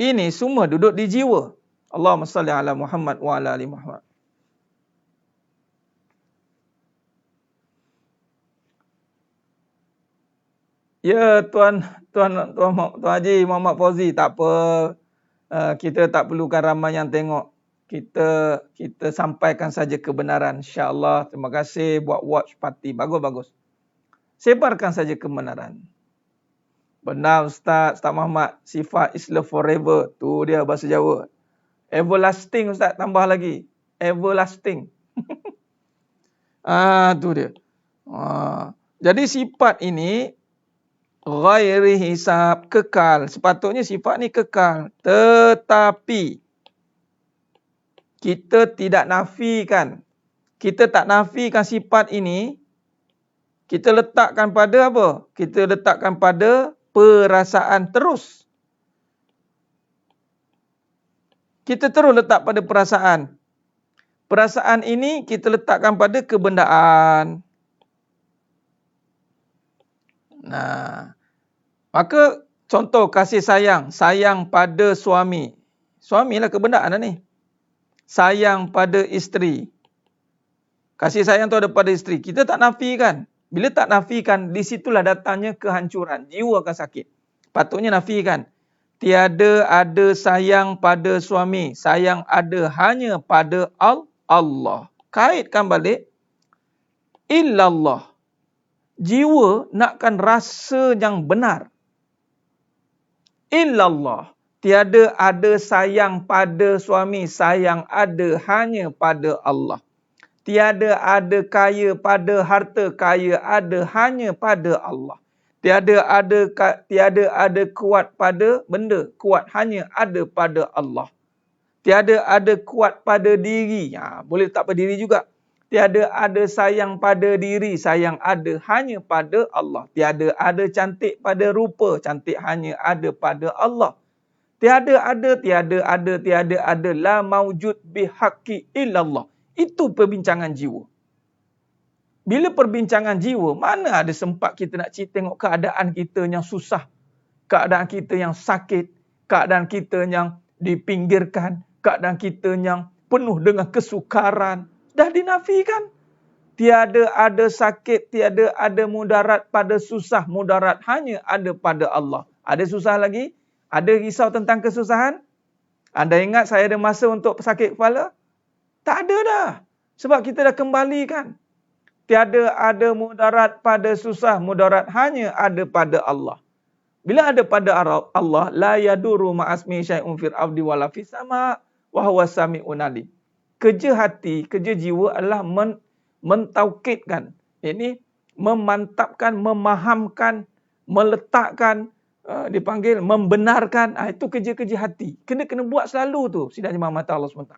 Ini semua duduk di jiwa. Allahumma salli ala Muhammad wa ala ali Muhammad. Ya Tuan Haji Muhammad Fauzi, tak apa. Kita tak perlukan ramai yang tengok. Kita sampaikan saja kebenaran, insya-Allah. Terima kasih buat watch party. Bagus. Sebarkan saja kebenaran. Benar Ustaz Muhammad, sifat is love forever. Tu dia bahasa Jawa. Everlasting Ustaz, tambah lagi. Everlasting. Tu dia. Jadi sifat ini ghairi hisab, kekal. Sepatutnya sifat ni kekal. Tetapi kita tidak nafikan. Kita tak nafikan sifat ini. Kita letakkan pada apa? Kita letakkan pada perasaan terus. Kita terus letak pada perasaan. Perasaan ini kita letakkan pada kebendaan. Maka contoh kasih sayang. Sayang pada suami. Suamilah kebendaan ni. Sayang pada isteri. Kasih sayang tu ada pada isteri. Kita tak nafikan. Bila tak nafikan, di situlah datangnya kehancuran. Jiwa akan sakit. Patutnya nafikan. Tiada ada sayang pada suami. Sayang ada hanya pada Allah. Kaitkan balik. Illallah. Jiwa nakkan rasa yang benar. Illallah. Tiada ada sayang pada suami. Sayang ada hanya pada Allah. Tiada ada kaya pada harta. Kaya ada hanya pada Allah. Tiada ada kuat pada benda. Kuat hanya ada pada Allah. Tiada ada kuat pada diri. Boleh tak pada diri juga. Tiada ada sayang pada diri. Sayang ada hanya pada Allah. Tiada ada cantik pada rupa. Cantik hanya ada pada Allah. Tiada ada. La maujud bihaqqi illallah. Itu perbincangan jiwa. Bila perbincangan jiwa, mana ada sempat kita nak tengok keadaan kita yang susah. Keadaan kita yang sakit. Keadaan kita yang dipinggirkan. Keadaan kita yang penuh dengan kesukaran. Dah dinafikan. Tiada ada sakit, tiada ada mudarat pada susah. Mudarat hanya ada pada Allah. Ada susah lagi? Ada risau tentang kesusahan? Anda ingat saya ada masa untuk sakit kepala? Tak ada dah. Sebab kita dah kembalikan. Tiada ada mudarat pada susah. Mudarat hanya ada pada Allah. Bila ada pada Allah, la yaduru ma'asmi syai'un fil ardi wala fis sama' wa huwa sami'un alim. Kerja hati, kerja jiwa adalah mentaukidkan. Ini memantapkan, memahamkan, meletakkan, dipanggil membenarkan. Itu kerja-kerja hati. Kena buat selalu tu. Sidang Imam Mata Allah SWT.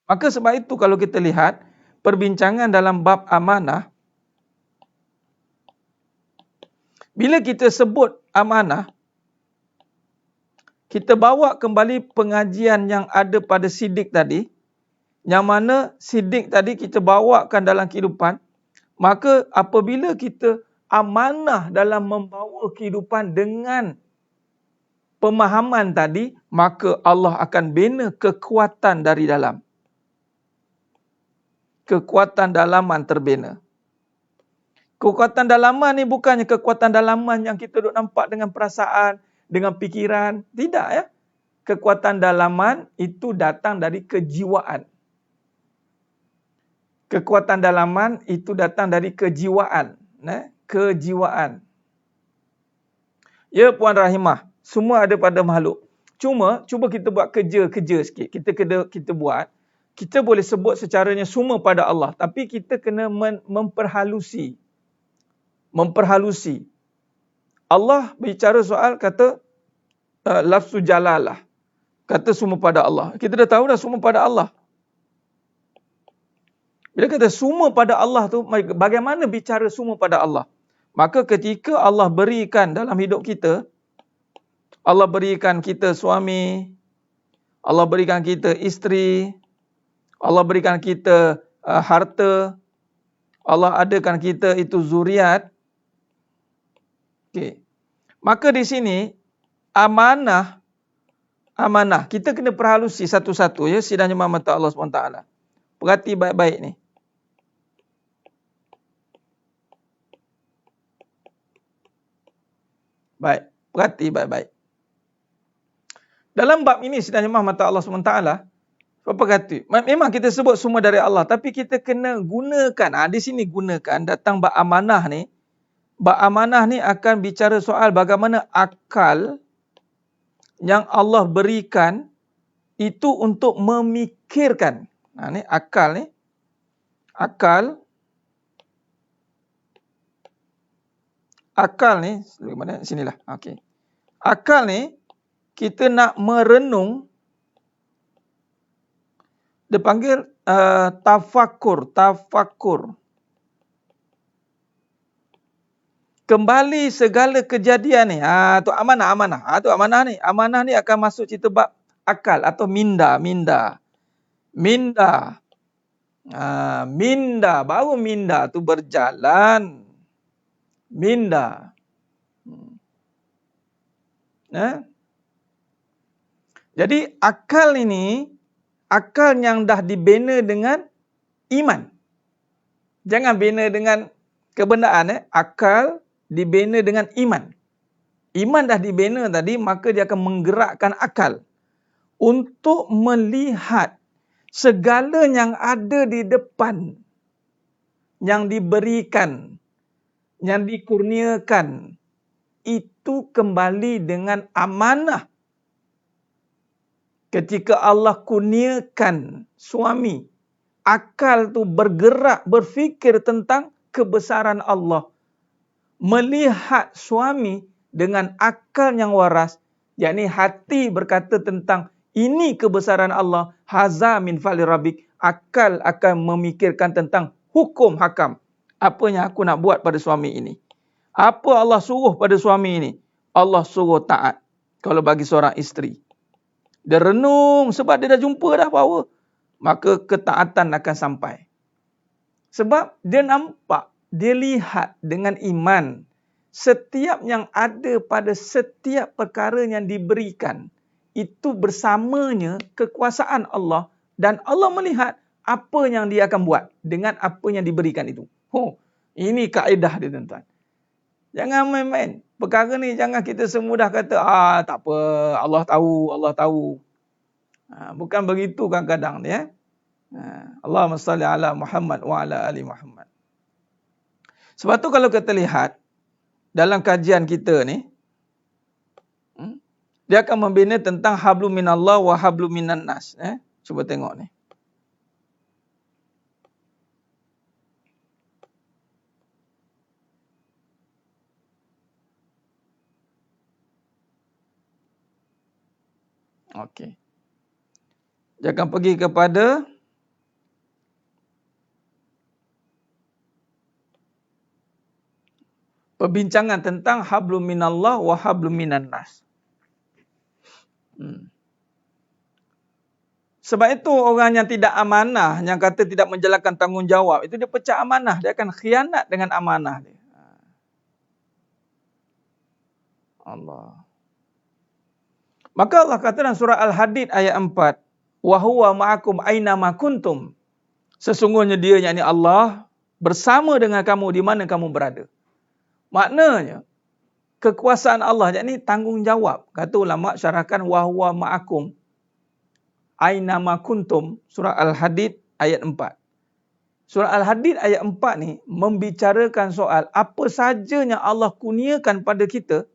Maka sebab itu kalau kita lihat perbincangan dalam bab amanah, bila kita sebut amanah, kita bawa kembali pengajian yang ada pada sidik tadi, yang mana sidik tadi kita bawakan dalam kehidupan, maka apabila kita amanah dalam membawa kehidupan dengan pemahaman tadi, maka Allah akan bina kekuatan dari dalam. Kekuatan dalaman terbina. Kekuatan dalaman ni bukannya kekuatan dalaman yang kita duk nampak dengan perasaan, dengan fikiran. Tidak ya. Kekuatan dalaman itu datang dari kejiwaan. Kekuatan dalaman itu datang dari kejiwaan. Kejiwaan. Ya Puan Rahimah, semua ada pada makhluk. Cuba kita buat kerja sikit. Kita buat. Kita boleh sebut secaranya semua pada Allah. Tapi kita kena memperhalusi. Allah bicara soal kata lafzu jalalah. Kata semua pada Allah. Kita dah tahu dah semua pada Allah. Bila kata semua pada Allah tu, bagaimana bicara semua pada Allah? Maka ketika Allah berikan dalam hidup kita, Allah berikan kita suami, Allah berikan kita isteri, Allah berikan kita harta, Allah adakan kita itu zuriat. Okey. Maka di sini amanah kita kena perhalusi satu-satu ya, sidangnya mata Allah SWT. Perhati baik-baik ni. Baik, perhati baik-baik. Dalam bab ini sidangnya mata Allah SWT, apa kata? Memang kita sebut semua dari Allah, tapi kita kena gunakan. Di sini gunakan datang bab amanah ni. Bab amanah ni akan bicara soal bagaimana akal yang Allah berikan itu untuk memikirkan. Ni akal ni. Akal ni, mana sinilah. Okey. Akal ni kita nak merenung, dia panggil tafakur. Kembali segala kejadian ni. Tu amanah. Tu amanah ni. Amanah ni akan masuk cerita bab akal atau minda. Baru minda tu berjalan. Minda. Jadi akal ini, akal yang dah dibina dengan iman. Jangan bina dengan kebenaran. Akal dibina dengan iman. Iman dah dibina tadi, maka dia akan menggerakkan akal untuk melihat segala yang ada di depan, yang diberikan, yang dikurniakan, itu kembali dengan amanah. Ketika Allah kurniakan suami, akal tu bergerak, berfikir tentang kebesaran Allah. Melihat suami dengan akal yang waras, yakni hati berkata tentang ini kebesaran Allah, haza min fali rabbik, akal akan memikirkan tentang hukum hakam. Apa yang aku nak buat pada suami ini? Apa Allah suruh pada suami ini? Allah suruh taat. Kalau bagi seorang isteri, dia renung sebab dia dah jumpa dah bahawa, maka ketaatan akan sampai. Sebab dia nampak, dia lihat dengan iman setiap yang ada pada setiap perkara yang diberikan itu bersamanya kekuasaan Allah, dan Allah melihat apa yang dia akan buat dengan apa yang diberikan itu. Ini kaedah dia, tuan-tuan. Jangan main-main. Perkara ni jangan kita semudah kata, tak apa, Allah tahu, Allah tahu. Bukan begitu kadang-kadang ya. Allahumma salli ala Muhammad wa ala ali Muhammad. Sebab tu kalau kita lihat dalam kajian kita ni, dia akan membina tentang hablum minallah wa hablum minan nas. Cuba tengok ni. Okey. Dia akan pergi kepada perbincangan tentang hablum minallah wa hablum minan nas. Sebab itu orang yang tidak amanah, yang kata tidak menjalankan tanggungjawab, itu dia pecah amanah. Dia akan khianat dengan amanah dia. Allah. Maka Allah kata dalam surah Al-Hadid ayat 4, wa huwa ma'akum aina ma kuntum. Sesungguhnya dia, yakni Allah, bersama dengan kamu di mana kamu berada. Maknanya kekuasaan Allah, yakni tanggungjawab. Kata ulama syarahkan wa huwa ma'akum aina ma kuntum, surah Al-Hadid ayat 4. Surah Al-Hadid ayat 4 ni membicarakan soal apa saja yang Allah kurniakan pada kita.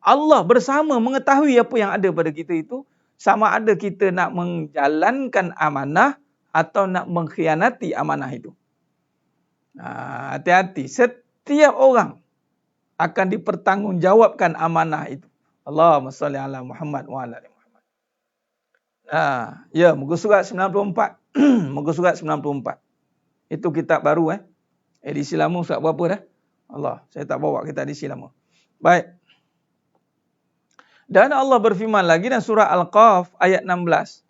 Allah bersama mengetahui apa yang ada pada kita itu, sama ada kita nak menjalankan amanah atau nak mengkhianati amanah itu. Hati-hati, setiap orang akan dipertanggungjawabkan amanah itu. Allahumma salli ala Muhammad wa ala ali Muhammad. Ya, muka surat 94. Muka surat 94. Itu kitab baru edisi lama surat berapa dah? Allah, saya tak bawa kitab edisi lama. Baik. Dan Allah berfirman lagi dalam surah Al-Qaf ayat 16.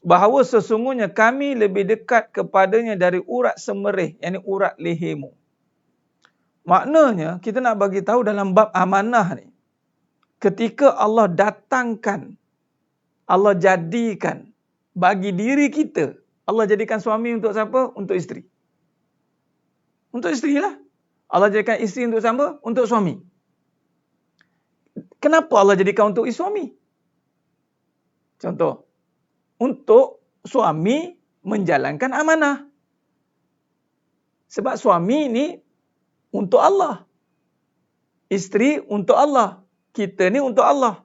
Bahawa sesungguhnya kami lebih dekat kepadanya dari urat semerih, yakni urat lehermu. Maknanya kita nak bagi tahu dalam bab amanah ni, ketika Allah datangkan, Allah jadikan bagi diri kita, Allah jadikan suami untuk siapa? Untuk isteri. Untuk isteri lah. Allah jadikan isteri untuk siapa? Untuk suami. Kenapa Allah jadikan untuk suami? Contoh, untuk suami menjalankan amanah. Sebab suami ni untuk Allah. Isteri untuk Allah. Kita ni untuk Allah.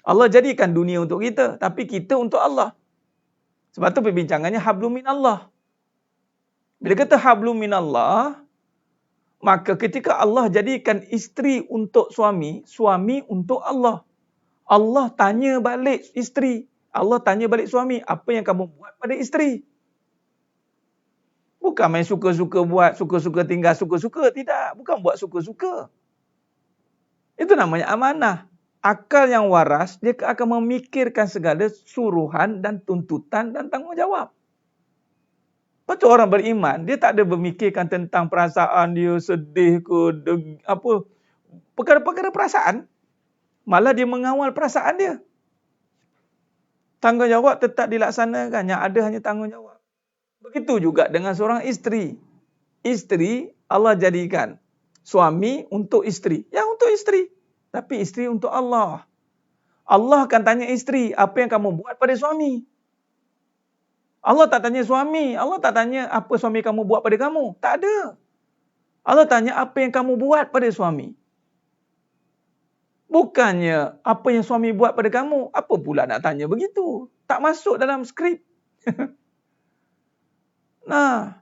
Allah jadikan dunia untuk kita, tapi kita untuk Allah. Sebab tu perbincangannya hablum minallah. Bila kata hablum minallah, maka ketika Allah jadikan isteri untuk suami, suami untuk Allah. Allah tanya balik isteri. Allah tanya balik suami, apa yang kamu buat pada isteri? Bukan main suka-suka buat, suka-suka tinggal, suka-suka. Tidak, bukan buat suka-suka. Itu namanya amanah. Akal yang waras, dia akan memikirkan segala suruhan dan tuntutan dan tanggungjawab. Betul, orang beriman, dia tak ada memikirkan tentang perasaan dia sedih ke, perkara-perkara perasaan. Malah dia mengawal perasaan dia. Tanggungjawab tetap dilaksanakan, yang ada hanya tanggungjawab. Begitu juga dengan seorang isteri. Isteri Allah jadikan suami untuk isteri. Ya, untuk isteri. Tapi isteri untuk Allah. Allah akan tanya isteri, apa yang kamu buat pada suami? Allah tak tanya suami. Allah tak tanya apa suami kamu buat pada kamu. Tak ada. Allah tanya apa yang kamu buat pada suami. Bukannya apa yang suami buat pada kamu. Apa pula nak tanya begitu? Tak masuk dalam skrip. Nah,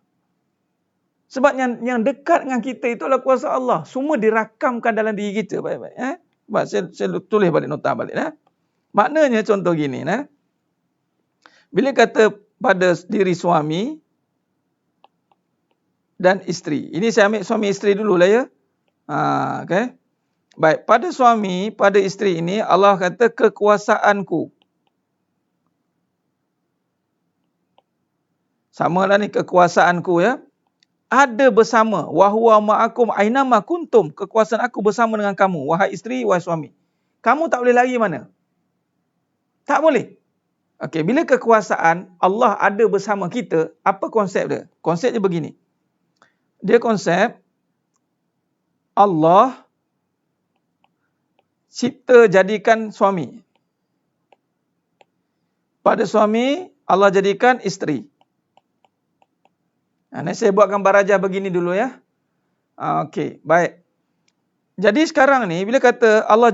sebab yang dekat dengan kita itu adalah kuasa Allah. Semua dirakamkan dalam diri kita. Baik-baik. Saya tulis balik, nota balik. Maknanya contoh gini. Bila kata pada diri suami dan isteri. Ini saya ambil suami isteri dulu lah ya. Okay. Baik, pada suami, pada isteri ini Allah kata kekuasaanku. Sama lah ni kekuasaanku ya. Ada bersama. Wahuwa ma'akum ainama kuntum. Kekuasaan aku bersama dengan kamu. Wahai isteri, wahai suami. Kamu tak boleh lari mana? Tak boleh. Okey, bila kekuasaan Allah ada bersama kita, apa konsep dia? Konsep dia begini. Dia konsep Allah cipta jadikan suami. Pada suami, Allah jadikan isteri. Ini saya buat gambar rajah begini dulu ya. Okey, baik. Jadi sekarang ni, bila kata Allah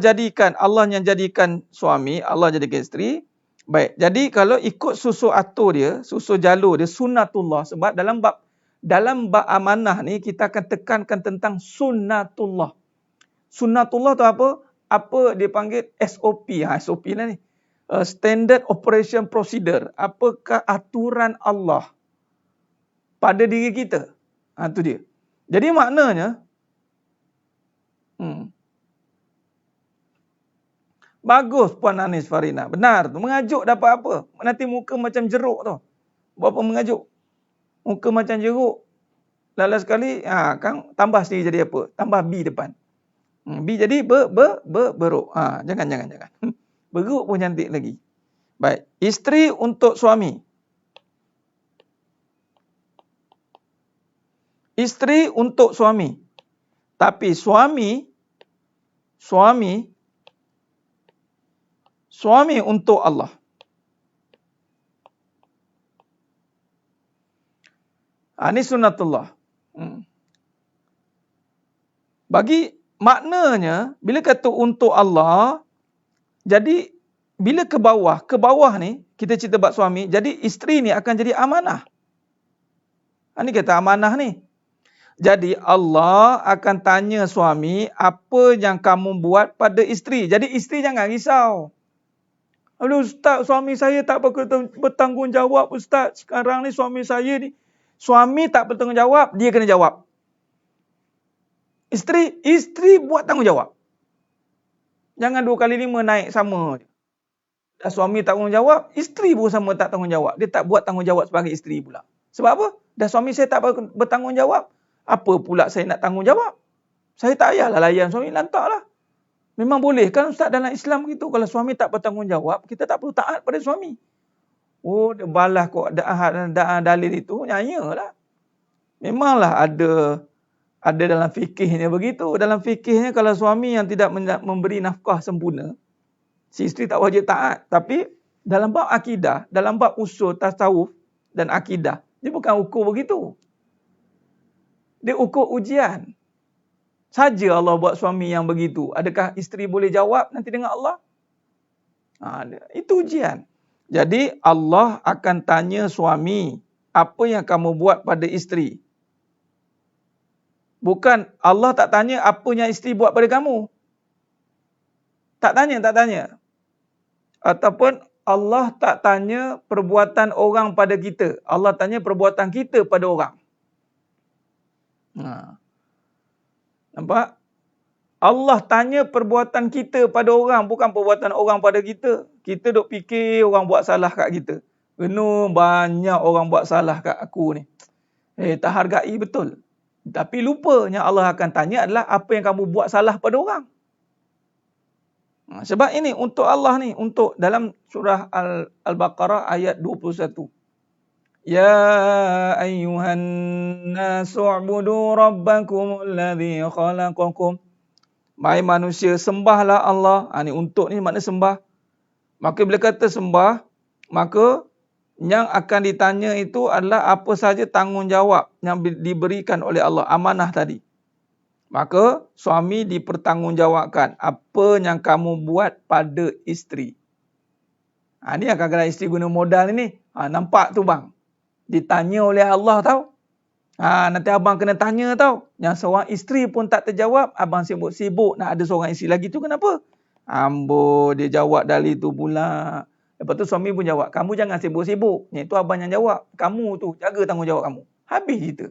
yang jadikan suami, Allah jadikan isteri. Baik, jadi kalau ikut susu atur dia, susu jalur dia, sunnatullah. Sebab dalam bab amanah ni, kita akan tekankan tentang sunnatullah. Sunnatullah tu apa? Apa dia panggil SOP. SOP lah ni. Standard Operation Procedure. Apakah aturan Allah pada diri kita? Itu dia. Jadi maknanya, bagus Puan Anis Farina. Benar tu. Mengajuk dapat apa? Nanti muka macam jeruk tu. Berapa mengajuk? Muka macam jeruk. Lala sekali, kan tambah sendiri jadi apa? Tambah B depan. B jadi beruk. Jangan. Beruk pun cantik lagi. Baik. Isteri untuk suami. Isteri untuk suami. Tapi suami untuk Allah. Ini sunnatullah. Bagi maknanya, bila kata untuk Allah, jadi bila ke bawah ni, kita cerita bab suami, jadi isteri ni akan jadi amanah. Ini kata amanah ni. Jadi Allah akan tanya suami, apa yang kamu buat pada isteri. Jadi isteri jangan risau. Aduh Ustaz, suami saya tak bertanggungjawab Ustaz. Sekarang ni suami saya ni, suami tak bertanggungjawab, dia kena jawab. Isteri buat tanggungjawab. Jangan 2 kali 5 naik sama. Dah suami tak tanggungjawab, isteri pun sama tak tanggungjawab. Dia tak buat tanggungjawab sebagai isteri pula. Sebab apa? Dah suami saya tak bertanggungjawab, apa pula saya nak tanggungjawab? Saya tak payahlah layan suami, lantaklah. Memang boleh kan Ustaz dalam Islam gitu. Kalau suami tak bertanggungjawab, kita tak perlu taat pada suami. Oh, dia balas kok dalil itu, nyanyalah. Memanglah ada dalam fikihnya begitu. Dalam fikihnya kalau suami yang tidak memberi nafkah sempurna, si isteri tak wajib taat. Tapi dalam bab akidah, dalam bab usul tasawuf dan akidah, dia bukan ukur begitu. Dia ukur ujian. Saja Allah buat suami yang begitu. Adakah isteri boleh jawab nanti dengan Allah? Itu ujian. Jadi Allah akan tanya suami, apa yang kamu buat pada isteri? Bukan Allah tak tanya apa yang isteri buat pada kamu. Tak tanya. Ataupun Allah tak tanya perbuatan orang pada kita. Allah tanya perbuatan kita pada orang. Nampak? Allah tanya perbuatan kita pada orang, bukan perbuatan orang pada kita. Kita duk fikir orang buat salah kat kita. Banyak orang buat salah kat aku ni. Tak hargai betul. Tapi lupanya Allah akan tanya adalah apa yang kamu buat salah pada orang. Sebab ini untuk Allah ni, untuk dalam surah Al-Baqarah ayat 21. Ya ayyuhan nasu u'budu rabbakumul ladzi khalaqakum. Hai manusia, sembahlah Allah. Ni untuk ni makna sembah. Maka bila kata sembah, maka yang akan ditanya itu adalah apa saja tanggungjawab yang diberikan oleh Allah, amanah tadi. Maka suami dipertanggungjawabkan apa yang kamu buat pada isteri. Ni kadang-kadang isteri guna modal ni. Nampak tu bang. Ditanya oleh Allah tau. Nanti abang kena tanya tau. Yang seorang isteri pun tak terjawab, abang sibuk-sibuk nak ada seorang isteri lagi tu kenapa? Ambo dia jawab dari tu pula. Lepas tu suami pun jawab, kamu jangan sibuk-sibuk. Itu abang yang jawab. Kamu tu jaga tanggungjawab kamu. Habis cerita.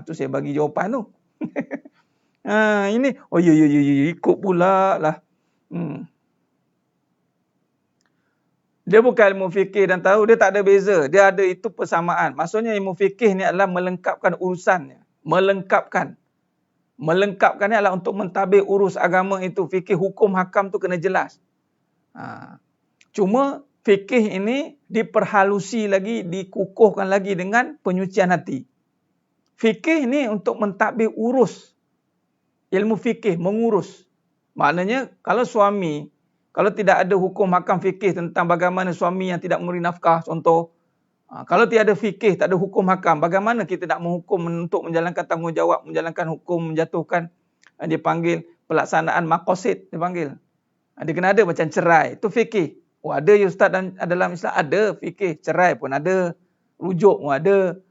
Tu saya bagi jawapan tu. Ini, ya, ikut pula lah. Dia bukan ilmu fikih dan tahu, dia tak ada beza. Dia ada itu persamaan. Maksudnya ilmu fikih ni adalah melengkapkan urusannya. Melengkapkan ni adalah untuk mentadbir urus agama itu. Fikih hukum hakam tu kena jelas. Cuma fikih ini diperhalusi lagi, dikukuhkan lagi dengan penyucian hati. Fikih ni untuk mentadbir urus. Ilmu fikih, mengurus. Maknanya kalau suami, kalau tidak ada hukum hakam fikih tentang bagaimana suami yang tidak memberi nafkah, contoh. Kalau tiada fikih, tak ada hukum hakam, bagaimana kita nak menghukum untuk menjalankan tanggungjawab, menjalankan hukum, menjatuhkan, dia panggil pelaksanaan maqasid, dia panggil. Dia kena ada macam cerai, itu fikih. Oh, ada ya Ustaz dalam Islam, ada fikih, cerai pun ada, rujuk pun ada.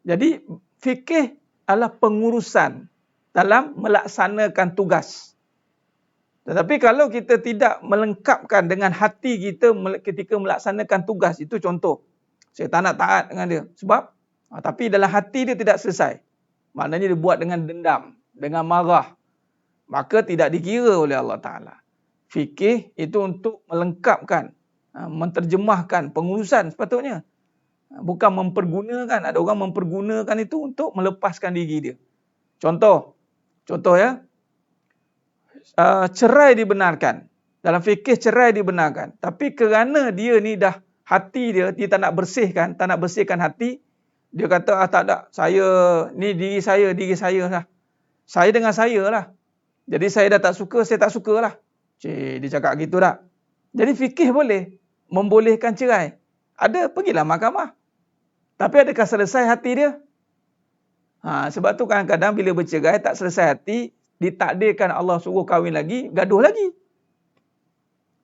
Jadi fikih adalah pengurusan dalam melaksanakan tugas. Tetapi kalau kita tidak melengkapkan dengan hati kita ketika melaksanakan tugas, itu contoh. Saya tak nak taat dengan dia. Sebab, tapi dalam hati dia tidak selesai. Maknanya dia buat dengan dendam, dengan marah. Maka tidak dikira oleh Allah Ta'ala. Fikih itu untuk melengkapkan, menterjemahkan pengurusan sepatutnya. Bukan mempergunakan. Ada orang mempergunakan itu untuk melepaskan diri dia. Contoh ya. Cerai dibenarkan. Dalam fikih cerai dibenarkan. Tapi kerana dia ni dah hati dia tak nak bersihkan hati. Dia kata, tak ada. Saya, ni diri saya lah. Saya dengan saya lah. Jadi saya dah tak suka, saya tak sukalah. Dia cakap gitu tak. Jadi fikih boleh membolehkan cerai. Ada, pergilah mahkamah. Tapi adakah selesai hati dia? Sebab tu kadang-kadang bila bercerai tak selesai hati, ditakdirkan Allah suruh kahwin lagi, gaduh lagi.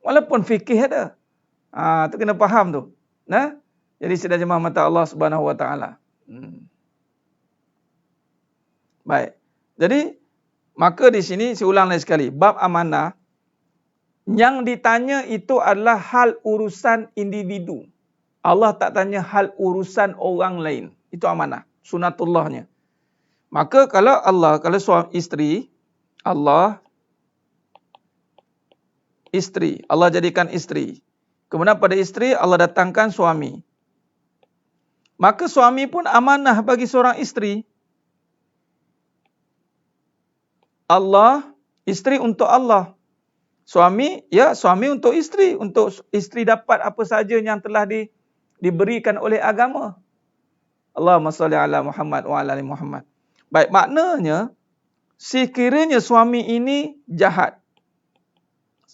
Walaupun fikih ada. Tu kena faham tu. Jadi sedang jemaah mata Allah Subhanahu Wa Taala. Baik. Jadi maka di sini saya ulang lagi sekali, bab amanah yang ditanya itu adalah hal urusan individu. Allah tak tanya hal urusan orang lain. Itu amanah, sunatullahnya. Maka kalau suami isteri, Allah jadikan isteri. Kemudian pada isteri Allah datangkan suami. Maka suami pun amanah bagi seorang isteri. Allah, isteri untuk Allah. Suami untuk isteri. Untuk isteri dapat apa saja yang telah diberikan oleh agama. Allahumma salli ala Muhammad wa ala ali Muhammad. Baik, maknanya sekiranya suami ini jahat.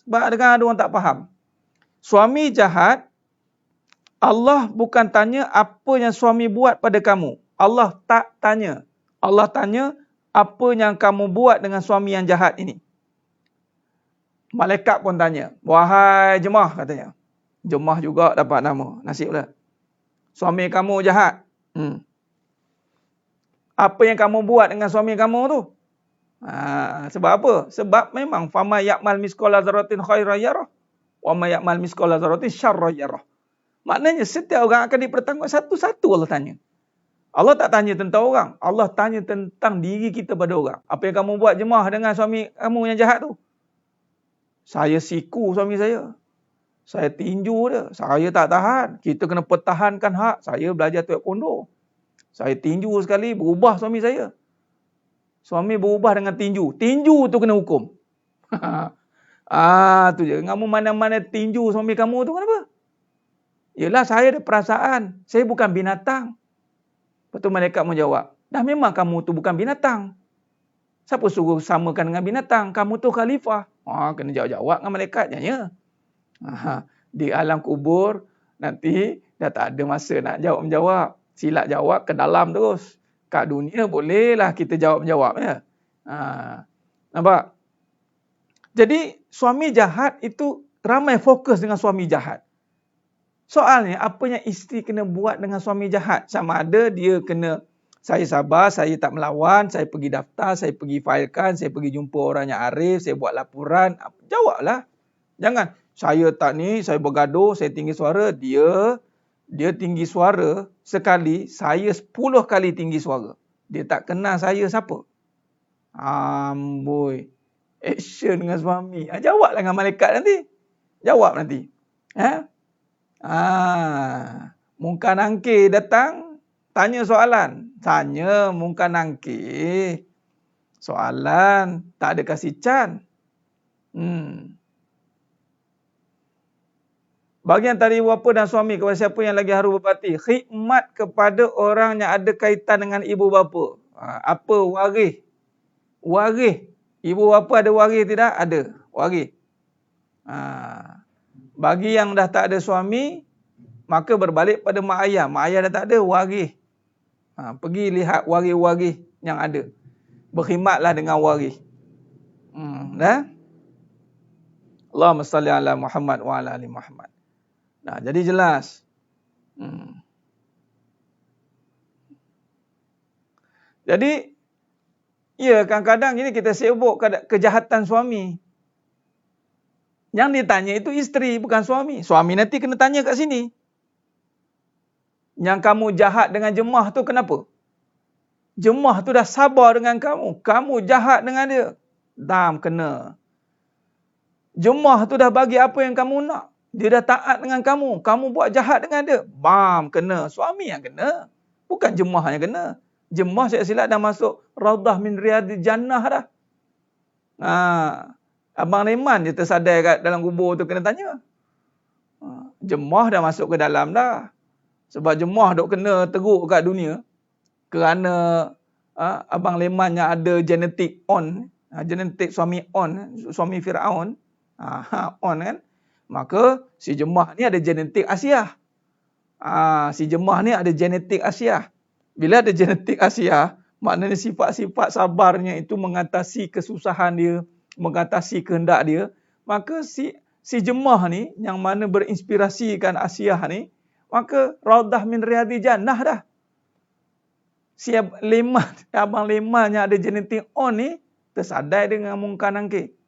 Sebab ada orang tak faham. Suami jahat, Allah bukan tanya apa yang suami buat pada kamu. Allah tak tanya. Allah tanya apa yang kamu buat dengan suami yang jahat ini. Malaikat pun tanya. Wahai jemaah, katanya. Jemaah juga dapat nama. Nasib pula. Suami kamu jahat. Apa yang kamu buat dengan suami kamu tu? Sebab apa? Sebab memang fama ya'mal misqala dzarratin khairan yarah wa ma ya'mal misqala dzarratin syarran yarah. Maknanya setiap orang akan dipertanggungjawab satu-satu Allah tanya. Allah tak tanya tentang orang. Allah tanya tentang diri kita pada orang. Apa yang kamu buat jemaah dengan suami kamu yang jahat tu? Saya siku suami saya. Saya tinju dia. Saya tak tahan. Kita kena pertahankan hak. Saya belajar taekwondo. Saya tinju sekali, berubah suami saya. Suami berubah dengan tinju. Tinju tu kena hukum. Tu je. Kamu mana-mana tinju suami kamu tu kenapa? Yelah, saya ada perasaan. Saya bukan binatang. Lepas tu malaikat menjawab. Dah memang kamu tu bukan binatang. Siapa suruh samakan dengan binatang? Kamu tu khalifah. Kena jawab-jawab dengan malaikatnya. Ya. Di alam kubur, nanti dah tak ada masa nak jawab-menjawab. Silap jawab ke dalam terus. Kat dunia bolehlah kita jawab-menjawab. Ya. Nampak? Jadi suami jahat itu ramai fokus dengan suami jahat. Soalnya apa yang isteri kena buat dengan suami jahat? Sama ada dia kena, saya sabar, saya tak melawan, saya pergi daftar, saya pergi filekan, saya pergi jumpa orang yang arif, saya buat laporan. Jawablah. Jangan, saya tak ni, saya bergaduh, saya tinggi suara, dia tinggi suara sekali, saya 10 kali tinggi suara. Dia tak kenal saya siapa. Amboi. Action dengan suami. Jawablah dengan malaikat nanti. Jawab nanti. Munkar Nakir datang, tanya soalan. Tanya Munkar Nakir. Soalan, tak ada kasih can. Bagi antara ibu bapa dan suami kepada siapa yang lagi haru berbakti, khidmat kepada orang yang ada kaitan dengan ibu bapa. Apa waris? Waris. Ibu bapa ada waris tidak? Ada. Waris. Bagi yang dah tak ada suami, maka berbalik pada mak ayah. Mak ayah dah tak ada, waris. Pergi lihat waris-waris yang ada. Berkhidmatlah dengan waris. Dah? Allahumma salli ala Muhammad wa ala ali Muhammad. Nah, jadi jelas. Jadi, ya kadang-kadang ini kita sibuk kejahatan suami. Yang ditanya itu isteri, bukan suami. Suami nanti kena tanya kat sini. Yang kamu jahat dengan jemaah tu kenapa? Jemaah tu dah sabar dengan kamu. Kamu jahat dengan dia. Dam, kena. Jemaah tu dah bagi apa yang kamu nak. Dia dah taat dengan kamu. Kamu buat jahat dengan dia. Bam, kena. Suami yang kena. Bukan jemaah yang kena. Jemaah saya silap dah masuk Raudah min Riyadil Jannah dah. Abang Leman je tersadar kat dalam kubur tu kena tanya. Jemaah dah masuk ke dalam dah. Sebab jemaah duk kena teruk kat dunia. Kerana Abang Leman yang ada genetik on. Genetik suami on. Suami Fir'aun. On kan. Maka si jemaah ni ada genetik Asia. Si jemaah ni ada genetik Asia. Bila ada genetik Asia, maknanya sifat-sifat sabarnya itu mengatasi kesusahan dia, mengatasi kehendak dia. Maka si jemaah ni yang mana berinspirasikan Asia ni, maka Raudah min Riyadil Jannah dah. Si Abang Leman yang ada genetik on ni tersadai dengan mungkar nangkir.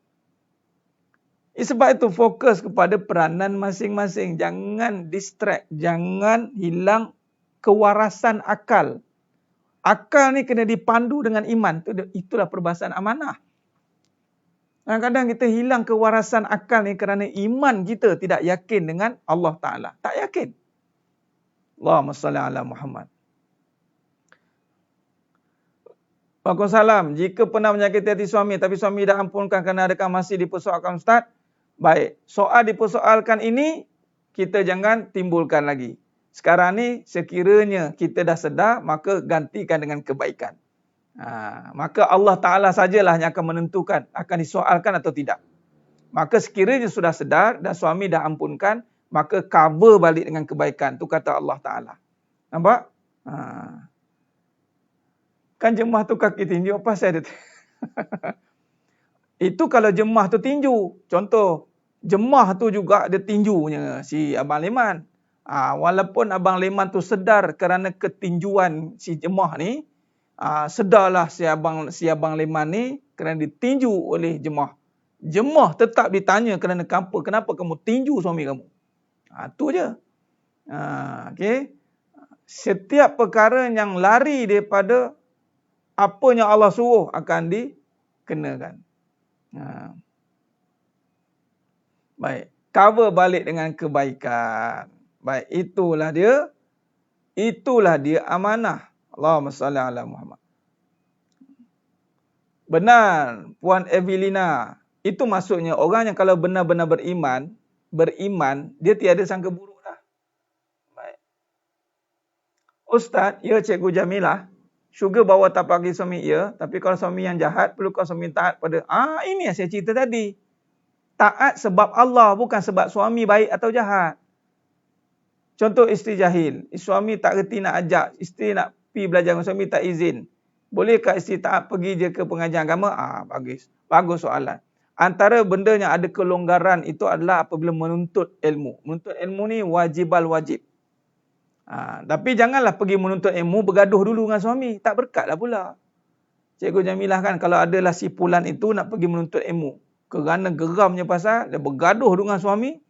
Sebab itu fokus kepada peranan masing-masing. Jangan distract. Jangan hilang kewarasan akal. Akal ni kena dipandu dengan iman. Itulah perbahasan amanah. Kadang-kadang kita hilang kewarasan akal ni kerana iman kita tidak yakin dengan Allah Ta'ala. Tak yakin. Allahumma salli ala Muhammad. Waalaikumsalam. Jika pernah menyakiti hati suami tapi suami dah ampunkan kerana adakah masih dipersoalkan Ustaz? Baik, soal dipersoalkan ini kita jangan timbulkan lagi. Sekarang ni sekiranya kita dah sedar, maka gantikan dengan kebaikan. Maka Allah Ta'ala sajalah yang akan menentukan akan disoalkan atau tidak. Maka sekiranya sudah sedar dan suami dah ampunkan, maka cover balik dengan kebaikan. Itu kata Allah Ta'ala. Nampak? Kan jemaah tu kaki tinju, apa saya ada? Itu kalau jemaah tu tinju. Contoh, jemaah tu juga ada tinjunya si Abang Leman. Walaupun Abang Leman tu sedar kerana ketinjuan si jemaah ni, sedarlah si Abang Leman ni kerana ditinju oleh jemaah. Jemaah tetap ditanya kerana kenapa kamu tinju suami kamu. Itu je. Okay. Setiap perkara yang lari daripada apa yang Allah suruh akan dikenakan. Baik, cover balik dengan kebaikan. Baik, itulah dia amanah. Allahumma salli ala Muhammad. Benar, Puan Evelina. Itu maksudnya orang yang kalau benar-benar beriman, dia tiada sangka buruk dah. Baik. Ustaz, ya Cikgu Jamilah, syurga bawa tapak kaki suami ya, tapi kalau suami yang jahat, perlukah suami taat pada... ini yang saya cerita tadi. Taat sebab Allah, bukan sebab suami baik atau jahat. Contoh isteri jahil. Suami tak reti nak ajak, isteri nak pergi belajar dengan suami tak izin. Bolehkah isteri taat pergi je ke pengajian agama? Bagus. Bagus soalan. Antara benda yang ada kelonggaran itu adalah apabila menuntut ilmu. Menuntut ilmu ni wajib. Tapi janganlah pergi menuntut ilmu bergaduh dulu dengan suami. Tak berkatlah pula. Cikgu Jamilah kan kalau adalah si Pulan itu nak pergi menuntut ilmu. Kerana geramnya pasal dia bergaduh dengan suami.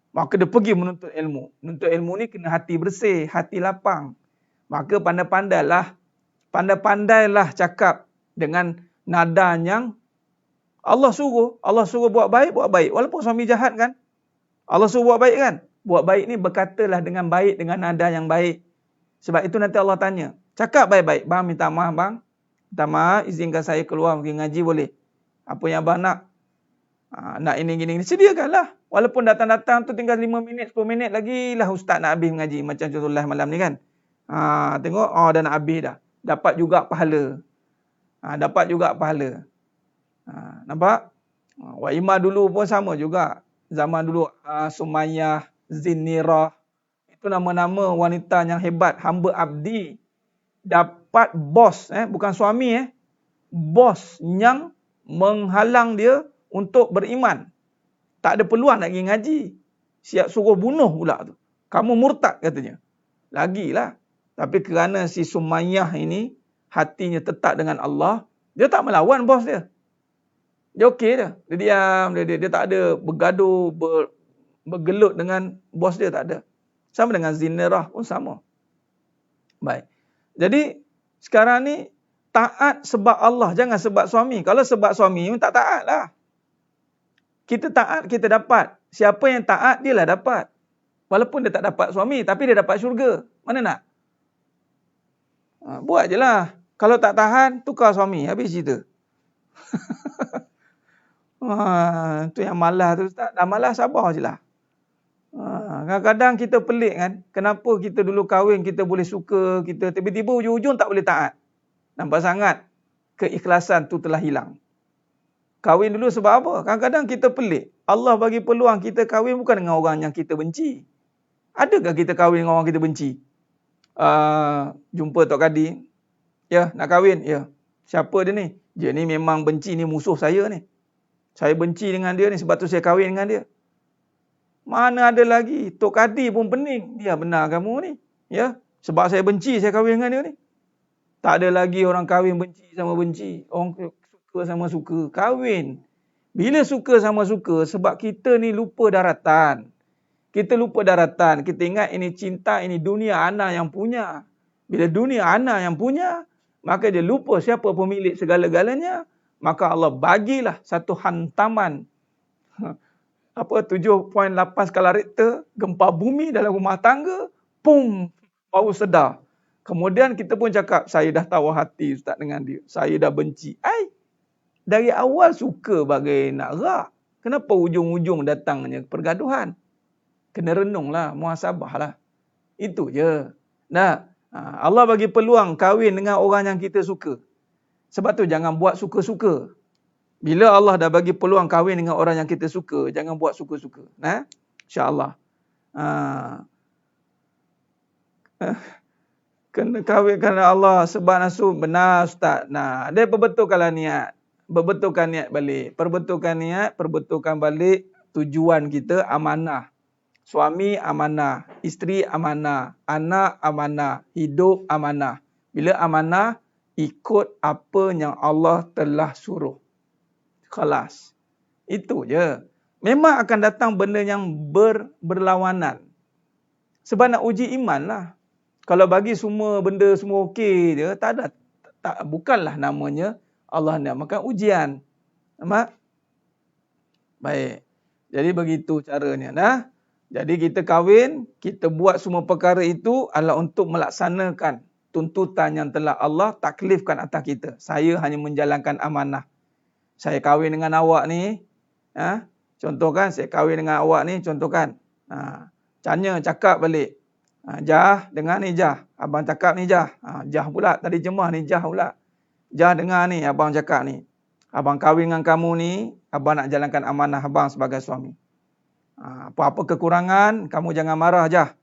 Maka dia pergi menuntut ilmu. Menuntut ilmu ni kena hati bersih, hati lapang. Maka pandai-pandailah cakap dengan nada yang Allah suruh buat baik. Walaupun suami jahat kan. Allah suruh buat baik kan. Buat baik ni berkatalah dengan baik, dengan nada yang baik. Sebab itu nanti Allah tanya. Cakap baik-baik. Bang, minta maaf bang. Minta maaf, izinkan saya keluar pergi ngaji boleh. Apa yang abang nak? Nak ini, gini. Sediakanlah. Walaupun datang-datang tu tinggal 5 minit, 10 minit lagi lah ustaz nak habis mengaji. Macam contohlah malam ni kan. Tengok, dah nak habis dah. Dapat juga pahala. Dapat juga pahala. Nampak? Wa Imah dulu pun sama juga. Zaman dulu Sumayyah, Zinnirah. Itu nama-nama wanita yang hebat. Hamba abdi. Dapat bos. Bukan suami. Bos yang menghalang dia untuk beriman. Tak ada peluang nak pergi ngaji. Siap suruh bunuh pula tu. Kamu murtad katanya. Lagilah. Tapi kerana si Sumayyah ini hatinya tetap dengan Allah, dia tak melawan bos dia. Dia okey dah. Dia diam, dia tak ada bergaduh, bergelut dengan bos dia, tak ada. Sama dengan Zinnirah pun sama. Baik. Jadi sekarang ni taat sebab Allah, jangan sebab suami. Kalau sebab suami tak taat lah. Kita taat, kita dapat. Siapa yang taat, dia lah dapat. Walaupun dia tak dapat suami, tapi dia dapat syurga. Mana nak? Buat je lah. Kalau tak tahan, tukar suami. Habis cerita. Tu yang malas tu. Dah malas, sabar je lah. Kadang-kadang kita pelik kan. Kenapa kita dulu kahwin, kita boleh suka, kita tiba-tiba ujung-ujung tak boleh taat. Nampak sangat keikhlasan tu telah hilang. Kahwin dulu sebab apa? Kadang-kadang kita pelik. Allah bagi peluang kita kahwin bukan dengan orang yang kita benci. Adakah kita kahwin dengan orang kita benci? Jumpa Tok Kadi. Ya, nak kahwin? Ya. Siapa dia ni? Dia ni memang benci, ni musuh saya ni. Saya benci dengan dia ni sebab tu saya kahwin dengan dia. Mana ada lagi? Tok Kadi pun pening. Dia benar kamu ni. Ya. Sebab saya benci, saya kahwin dengan dia ni. Tak ada lagi orang kahwin benci sama benci. Orang suka sama suka. Kahwin. Bila suka sama suka, sebab kita ni lupa daratan. Kita lupa daratan. Kita ingat ini cinta, ini dunia ana yang punya. Bila dunia ana yang punya, maka dia lupa siapa pemilik segala-galanya. Maka Allah bagilah satu hantaman. 7.8 skala Richter, gempa bumi dalam rumah tangga. Pum, baru sedar. Kemudian kita pun cakap, saya dah tahu hati ustaz dengan dia. Saya dah benci. Dari awal suka bagai nak rak. Kenapa ujung-ujung datangnya pergaduhan? Kena renunglah, muhasabahlah. Itu je. Allah bagi peluang kahwin dengan orang yang kita suka. Sebab tu jangan buat suka-suka. Bila Allah dah bagi peluang kahwin dengan orang yang kita suka, jangan buat suka-suka. InsyaAllah. Kena kahwin kerana Allah sebab nafsu. Benar ustaz. Dia perbetulkanlah niat. Perbetulkan niat balik. Perbetulkan balik tujuan kita amanah. Suami amanah, isteri amanah, anak amanah, hidup amanah. Bila amanah, ikut apa yang Allah telah suruh. Khalas. Itu je. Memang akan datang benda yang berlawanan. Sebab nak uji iman lah. Kalau bagi semua benda semua okey je, bukanlah namanya Allah namakan ujian. Nampak? Baik. Jadi begitu caranya. Jadi kita kahwin, kita buat semua perkara itu adalah untuk melaksanakan tuntutan yang telah Allah taklifkan atas kita. Saya hanya menjalankan amanah. Saya kahwin dengan awak ni, contohkan saya kahwin dengan awak ni, contohkan. Tanya, cakap balik. Jah, dengar ni Jah. Abang cakap ni Jah. Jah pula, tadi jemah ni Jah pula. Jah dengar ni, abang cakap ni. Abang kahwin dengan kamu ni, abang nak jalankan amanah abang sebagai suami. Apa-apa kekurangan, kamu jangan marah Jah.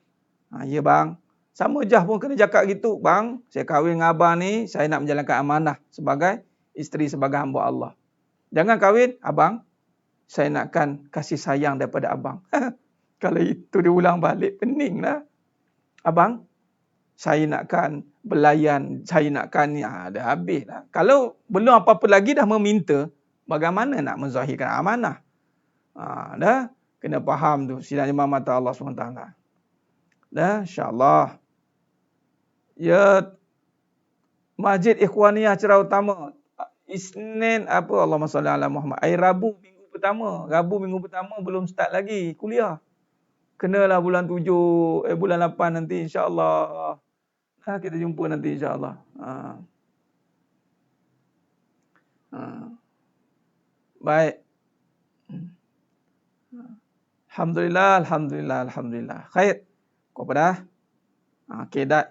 Ya bang. Sama Jah pun kena cakap gitu. Bang, saya kahwin dengan abang ni, saya nak menjalankan amanah sebagai isteri, sebagai hamba Allah. Jangan kahwin, abang, saya nakkan kasih sayang daripada abang. Kalau itu diulang balik, peninglah. Abang, saya nakkan belayan, saya nakkan ni. Dah habis lah. Kalau belum apa-apa lagi dah meminta, bagaimana nak menzahirkan amanah? Dah. Kena faham tu. Sidang Imam mata Allah SWT. Dah, insyaAllah. Ya, Masjid Ikhwaniyah Cerah Utama. Isnin Allahumma salli ala Muhammad. Rabu minggu pertama. Rabu minggu pertama belum start lagi kuliah. Kenalah bulan 7, bulan 8 nanti insyaAllah. Kita jumpa nanti insyaAllah. Baik. Alhamdulillah, alhamdulillah, alhamdulillah. Khair. Kau apa dah? Okey dah.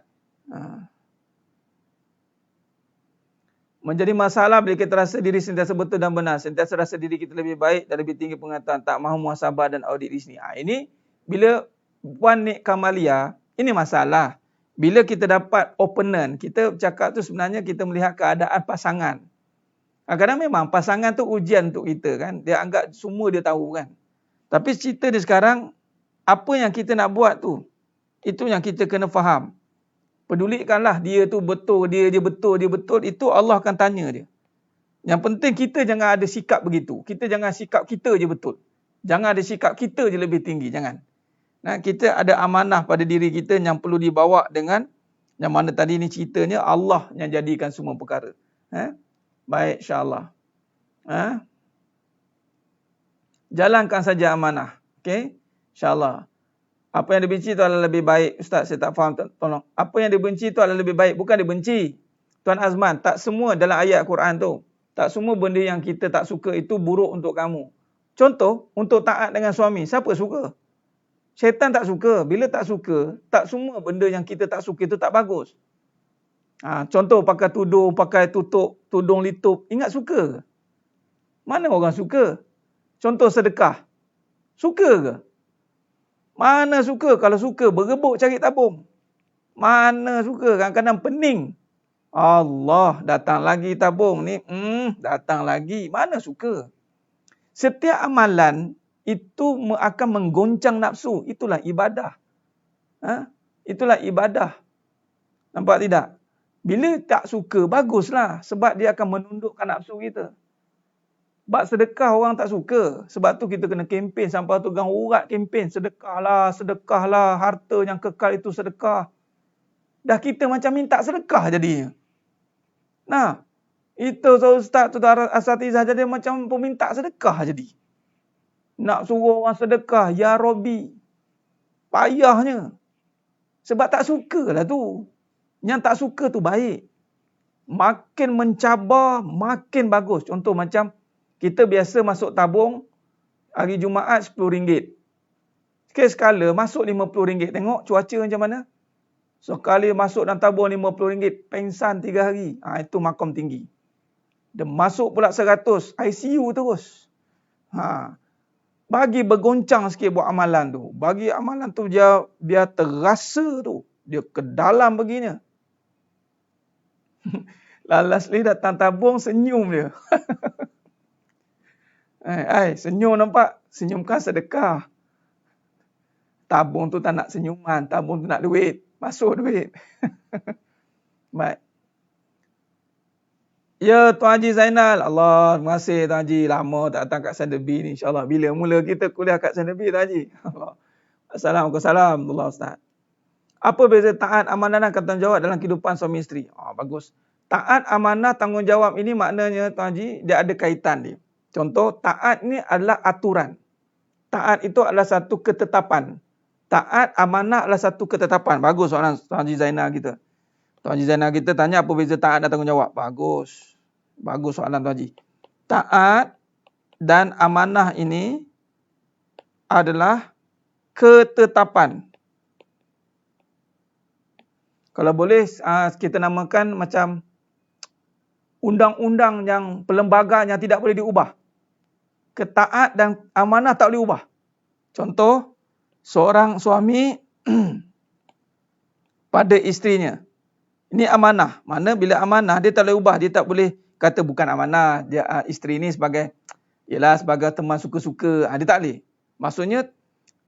Menjadi masalah bila kita rasa diri sentiasa betul dan benar. Sentiasa rasa diri kita lebih baik dan lebih tinggi pengetahuan. Tak mahu muhasabah dan audit diri sendiri. Ini bila Puan Nik Kamalia, ini masalah. Bila kita dapat opponent, kita cakap tu sebenarnya kita melihat keadaan pasangan. Kadang-kadang memang pasangan tu ujian untuk kita kan. Dia anggap semua dia tahu kan. Tapi cerita dia sekarang, apa yang kita nak buat tu, itu yang kita kena faham. Pedulikanlah dia tu betul, dia betul, itu Allah akan tanya dia. Yang penting kita jangan ada sikap begitu. Kita jangan sikap kita je betul. Jangan ada sikap kita je lebih tinggi, jangan. Nah, kita ada amanah pada diri kita yang perlu dibawa dengan yang mana tadi ni ceritanya Allah yang jadikan semua perkara. Baik, insya-Allah. Jalankan saja amanah. Okey? Insya-Allah. Apa yang dibenci itu adalah lebih baik. Ustaz, saya tak faham. Tolong. Apa yang dibenci itu adalah lebih baik. Bukan dibenci. Tuan Azman, tak semua dalam ayat Quran tu. Tak semua benda yang kita tak suka itu buruk untuk kamu. Contoh, untuk taat dengan suami. Siapa suka? Syaitan tak suka. Bila tak suka, tak semua benda yang kita tak suka itu tak bagus. Contoh, pakai tudung, pakai tutup, tudung litup. Ingat suka ke? Mana orang suka? Contoh sedekah. Suka ke? Mana suka? Kalau suka, berebut cari tabung. Mana suka? Kadang-kadang pening. Allah, datang lagi tabung ni. Datang lagi. Mana suka? Setiap amalan itu akan menggoncang nafsu. Itulah ibadah. Itulah ibadah. Nampak tidak? Bila tak suka, baguslah. Sebab dia akan menundukkan nafsu kita. Bab sedekah orang tak suka. Sebab tu kita kena kempen sampai tu gang urat kempen. Sedekahlah, sedekahlah. Harta yang kekal itu sedekah. Dah kita macam minta sedekah jadinya. Nah, itu ustaz tu asatizah jadi macam peminta sedekah jadi. Nak suruh orang sedekah, ya Rabbi. Payahnya. Sebab tak sukalah tu. Yang tak suka tu baik. Makin mencabar, makin bagus. Contoh macam kita biasa masuk tabung hari Jumaat RM10. Sekali masuk RM50. Tengok cuaca macam mana. Sekali masuk dalam tabung RM50. Pengsan 3 hari. Itu makam tinggi. Dia masuk pula 100. ICU terus. Bagi bergoncang sikit buat amalan tu. Bagi amalan tu dia terasa tu. Dia ke dalam begini. Lalas ni datang tabung senyum dia. Senyum nampak? Senyumkan sedekah. Tabung tu tak nak senyuman. Tabung tu nak duit. Masuk duit. Baik. Ya, Tuan Haji Zainal. Allah, terima kasih Tuan Haji. Lama tak datang kat Sandabi ni. InsyaAllah. Bila mula kita kuliah kat Sandabi, Tuan Haji. Allah. Assalamualaikum. Allah Ustaz. Apa beza taat, amanah dan tanggungjawab dalam kehidupan suami isteri? Bagus. Taat, amanah, tanggungjawab ini maknanya Tuan Haji, dia ada kaitan dia. Contoh, taat ni adalah aturan. Taat itu adalah satu ketetapan. Taat, amanah adalah satu ketetapan. Bagus soalan Tuan Haji Zainal kita. Tuan Haji Zainal kita tanya apa beza taat dan tanggungjawab. Bagus. Bagus soalan Tuan Haji. Taat dan amanah ini adalah ketetapan. Kalau boleh kita namakan macam undang-undang yang perlembagaan yang tidak boleh diubah. Ketaat dan amanah tak boleh ubah. Contoh, seorang suami pada isterinya. Ini amanah. Mana bila amanah dia tak boleh ubah. Dia tak boleh kata bukan amanah. Dia isteri ni sebagai teman suka-suka. Dia tak boleh. Maksudnya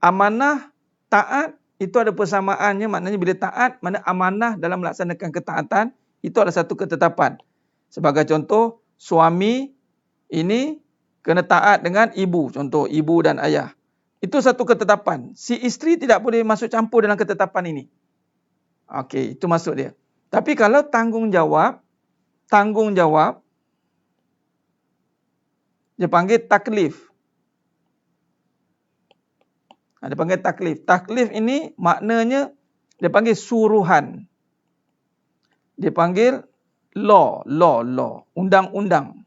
amanah, taat itu ada persamaannya. Maknanya bila taat, mana amanah dalam melaksanakan ketaatan itu adalah satu ketetapan. Sebagai contoh, suami ini kena taat dengan ibu. Contoh, ibu dan ayah. Itu satu ketetapan. Si isteri tidak boleh masuk campur dalam ketetapan ini. Okey, itu maksud dia. Tapi kalau tanggungjawab, dia panggil taklif. Dia panggil taklif. Taklif ini maknanya, dia panggil suruhan. Dia panggil law. Undang-undang.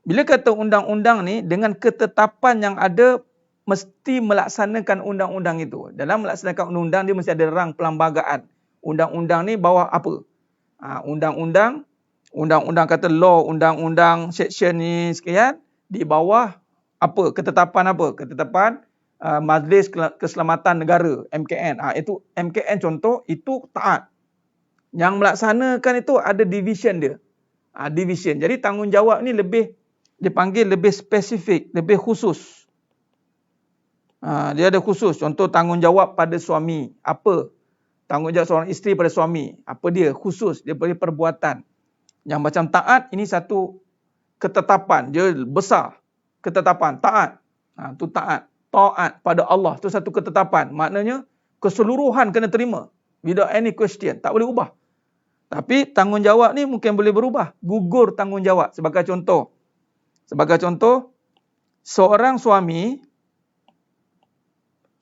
Bila kata undang-undang ni, dengan ketetapan yang ada mesti melaksanakan undang-undang itu. Dalam melaksanakan undang-undang dia mesti ada rang perlembagaan. Undang-undang ni bawah apa? Undang-undang kata law, undang-undang section ni sekian, di bawah apa? Ketetapan apa? Ketetapan Majlis Keselamatan Negara, MKN. Itu MKN contoh, itu taat. Yang melaksanakan itu ada division dia. Division. Jadi tanggungjawab ni lebih dipanggil lebih spesifik, lebih khusus. Dia ada khusus. Contoh tanggungjawab pada suami. Apa? Tanggungjawab seorang isteri pada suami. Apa dia? Khusus. Dia beri perbuatan. Yang macam taat, ini satu ketetapan. Dia besar. Ketetapan. Taat. Itu taat. Taat pada Allah. Itu satu ketetapan. Maknanya, keseluruhan kena terima. Without any question. Tak boleh ubah. Tapi tanggungjawab ni mungkin boleh berubah. Gugur tanggungjawab. Sebagai contoh, seorang suami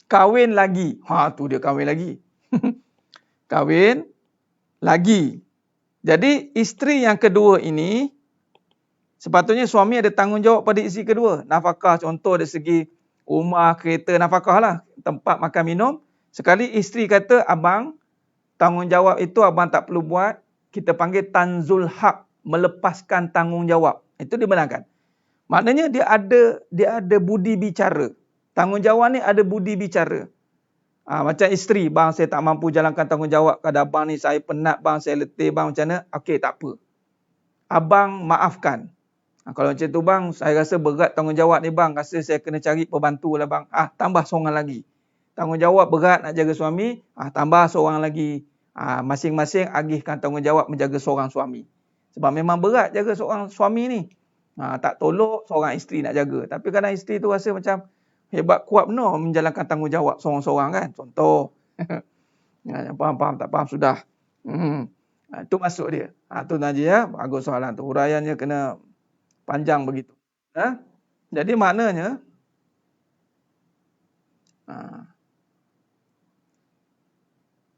kahwin lagi. Tu dia kahwin lagi. Kahwin lagi. Jadi isteri yang kedua ini, sepatutnya suami ada tanggungjawab pada isteri kedua. Nafkah contoh dari segi rumah, kereta, nafkah lah. Tempat makan minum. Sekali isteri kata, abang, tanggungjawab itu abang tak perlu buat. Kita panggil tanzul haq, melepaskan tanggungjawab. Itu dibenarkan. Maknanya dia ada budi bicara. Tanggungjawab ni ada budi bicara. Macam isteri, bang saya tak mampu jalankan tanggungjawab kepada abang ni, saya penat bang, saya letih bang, macam mana? Okey, tak apa. Abang maafkan. Kalau macam tu bang, saya rasa berat tanggungjawab ni bang, rasa saya kena cari pembantu lah bang. Tambah seorang lagi. Tanggungjawab berat nak jaga suami, tambah seorang lagi. Masing-masing agihkan tanggungjawab menjaga seorang suami. Sebab memang berat jaga seorang suami ni. Tak tolok seorang isteri nak jaga. Tapi kadang isteri tu rasa macam hebat kuat benar menjalankan tanggungjawab seorang-seorang kan. Contoh. Faham-faham, tak faham sudah. Itu masuk dia. Tu Najib ya. Bagus soalan tu. Huraiannya kena panjang begitu. Jadi maknanya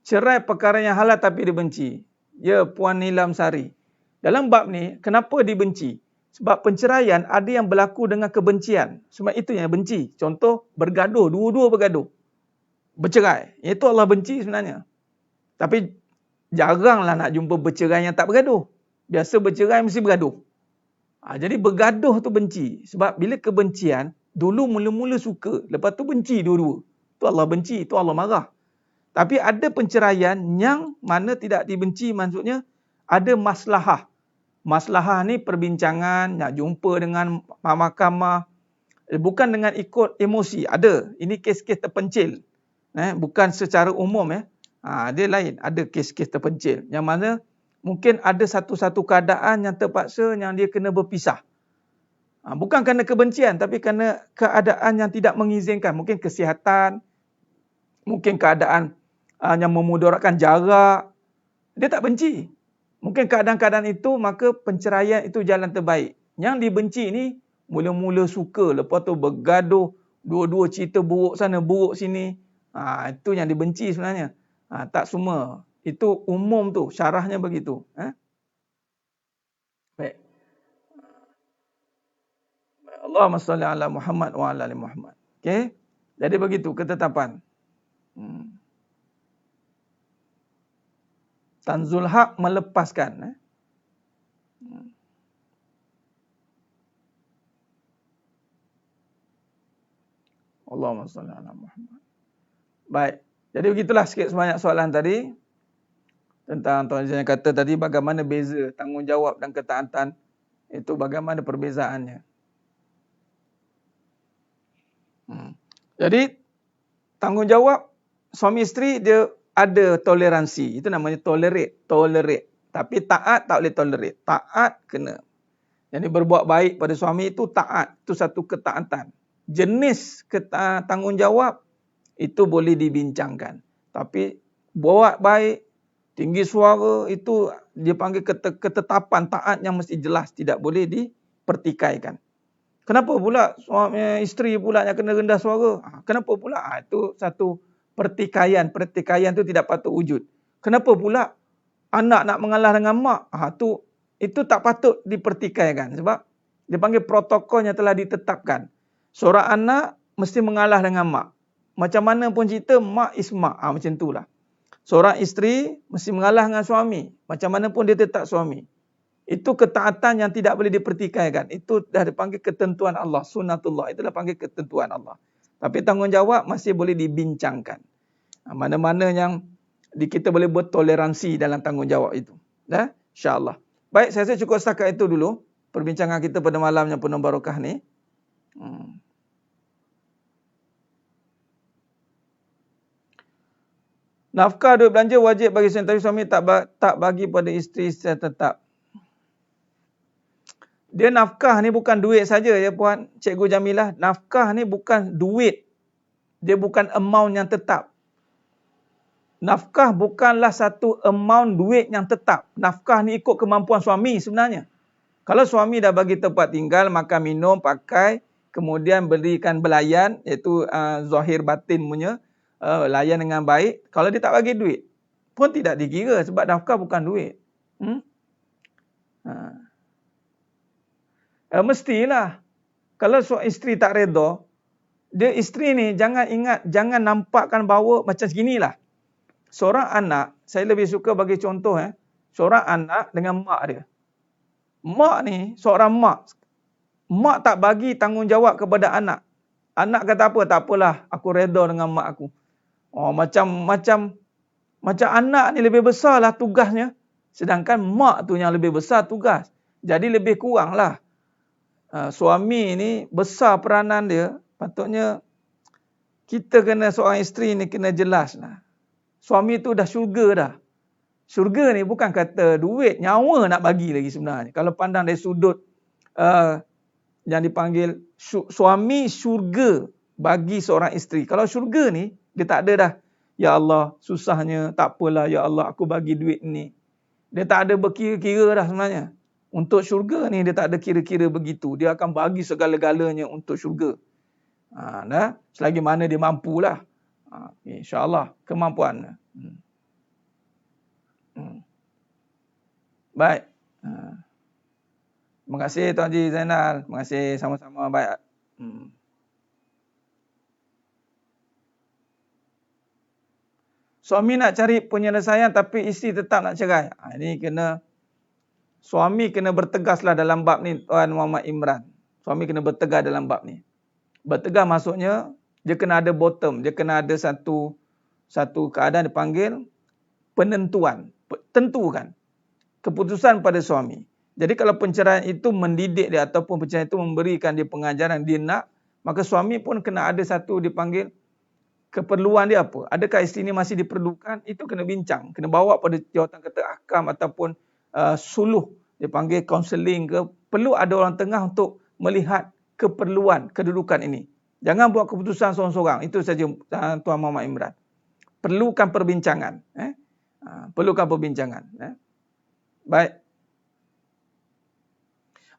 cerai perkara yang halal tapi dibenci. Ya Puan Nilam Sari. Dalam bab ni, kenapa dibenci? Sebab penceraian ada yang berlaku dengan kebencian. Sebab itu yang benci. Contoh, bergaduh. Dua-dua bergaduh. Bercerai. Itu Allah benci sebenarnya. Tapi jaranglah nak jumpa bercerai yang tak bergaduh. Biasa bercerai mesti bergaduh. Jadi bergaduh tu benci. Sebab bila kebencian, dulu mula-mula suka. Lepas tu benci dua-dua. Itu Allah benci. Itu Allah marah. Tapi ada penceraian yang mana tidak dibenci, maksudnya ada maslahah. Maslahah ni perbincangan, nak jumpa dengan mahkamah. Bukan dengan ikut emosi. Ada. Ini kes-kes terpencil. Bukan secara umum. Dia lain. Ada kes-kes terpencil. Yang mana mungkin ada satu-satu keadaan yang terpaksa yang dia kena berpisah. Bukan kerana kebencian, tapi kerana keadaan yang tidak mengizinkan. Mungkin kesihatan. Mungkin keadaan yang memudaratkan jarak. Dia tak benci. Mungkin keadaan-keadaan itu, maka penceraian itu jalan terbaik. Yang dibenci ni, mula-mula suka. Lepas tu bergaduh. Dua-dua cerita buruk sana, buruk sini. Itu yang dibenci sebenarnya. Tak semua. Itu umum tu. Syarahnya begitu. Baik. Allahumma salli ala Muhammad wa ala ali Muhammad. Okey. Jadi begitu ketetapan. Tanzul haq melepaskan. Allahumma salli ala Muhammad. Baik. Jadi begitulah sikit sebanyak soalan tadi. Tentang Tuan Izz yang kata tadi bagaimana beza tanggungjawab dan ketaatan. Itu bagaimana perbezaannya. Jadi tanggungjawab suami isteri dia ada toleransi. Itu namanya tolerate. Tapi taat tak boleh tolerate. Taat kena. Jadi berbuat baik pada suami itu taat. Itu satu ketaatan. Jenis tanggungjawab itu boleh dibincangkan. Tapi buat baik, tinggi suara itu dia panggil ketetapan taat yang mesti jelas. Tidak boleh dipertikaikan. Kenapa pula suami isteri pula yang kena rendah suara? Kenapa pula? Itu satu pertikaian. Pertikaian itu tidak patut wujud. Kenapa pula anak nak mengalah dengan mak? Itu tak patut dipertikaikan. Sebab dia panggil protokol yang telah ditetapkan. Seorang anak mesti mengalah dengan mak. Macam mana pun cerita, mak is mak. Macam itulah. Seorang isteri mesti mengalah dengan suami. Macam mana pun dia tetap suami. Itu ketaatan yang tidak boleh dipertikaikan. Itu dah dipanggil ketentuan Allah. Sunnatullah. Itulah panggil ketentuan Allah. Tapi tanggungjawab masih boleh dibincangkan. Mana-mana yang kita boleh buat toleransi dalam tanggungjawab itu. InsyaAllah. Baik, saya rasa cukup setakat itu dulu. Perbincangan kita pada malam yang penuh barakah ni. Nafkah duit belanja wajib bagi suami, tapi suami tak bagi pada isteri secara tetap. Dia nafkah ni bukan duit saja ya puan Cikgu Jamilah. Nafkah ni bukan duit. Dia bukan amount yang tetap. Nafkah bukanlah satu amount duit yang tetap. Nafkah ni ikut kemampuan suami sebenarnya. Kalau suami dah bagi tempat tinggal, makan, minum, pakai, kemudian berikan belayan, iaitu zahir batin punya, layan dengan baik. Kalau dia tak bagi duit pun tidak dikira sebab nafkah bukan duit. Mestilah. Kalau isteri tak reda, dia isteri ni jangan nampakkan bahawa macam seginilah. Seorang anak, saya lebih suka bagi contoh seorang anak dengan mak dia. Mak ni, seorang mak tak bagi tanggungjawab kepada anak. Anak kata apa? Tak apalah, aku reda dengan mak aku. Macam anak ni lebih besarlah tugasnya. Sedangkan mak tu yang lebih besar tugas. Jadi lebih kuranglah. Suami ni besar peranan dia. Patutnya kita kena, seorang isteri ni kena jelas lah. Suami tu dah syurga dah. Syurga ni bukan kata duit, nyawa nak bagi lagi sebenarnya. Kalau pandang dari sudut yang dipanggil suami syurga bagi seorang isteri. Kalau syurga ni, dia tak ada dah. Ya Allah, susahnya, tak apalah. Ya Allah, aku bagi duit ni. Dia tak ada berkira-kira dah sebenarnya. Untuk syurga ni, dia tak ada kira-kira begitu. Dia akan bagi segala-galanya untuk syurga. Selagi mana dia mampulah. InsyaAllah, kemampuan. Baik. Terima kasih Tuan Haji Zainal. Terima kasih sama-sama. Baik. Suami nak cari penyelesaian tapi isteri tetap nak cerai. Ini suami kena bertegaslah dalam bab ni Tuan Muhammad Imran. Suami kena bertegas dalam bab ni. Bertegas maksudnya dia kena ada bottom, dia kena ada satu keadaan dipanggil penentuan, tentukan keputusan pada suami. Jadi kalau penceraian itu mendidik dia ataupun penceraian itu memberikan dia pengajaran dia nak, maka suami pun kena ada satu dipanggil keperluan dia apa. Adakah isteri ini masih diperlukan? Itu kena bincang, kena bawa pada jawatan kata ahkam ataupun suluh, dipanggil counselling ke. Perlu ada orang tengah untuk melihat keperluan kedudukan ini. Jangan buat keputusan seorang-seorang. Itu saja Tuan Muhammad Imran. Perlukan perbincangan. Perlukan perbincangan. Baik.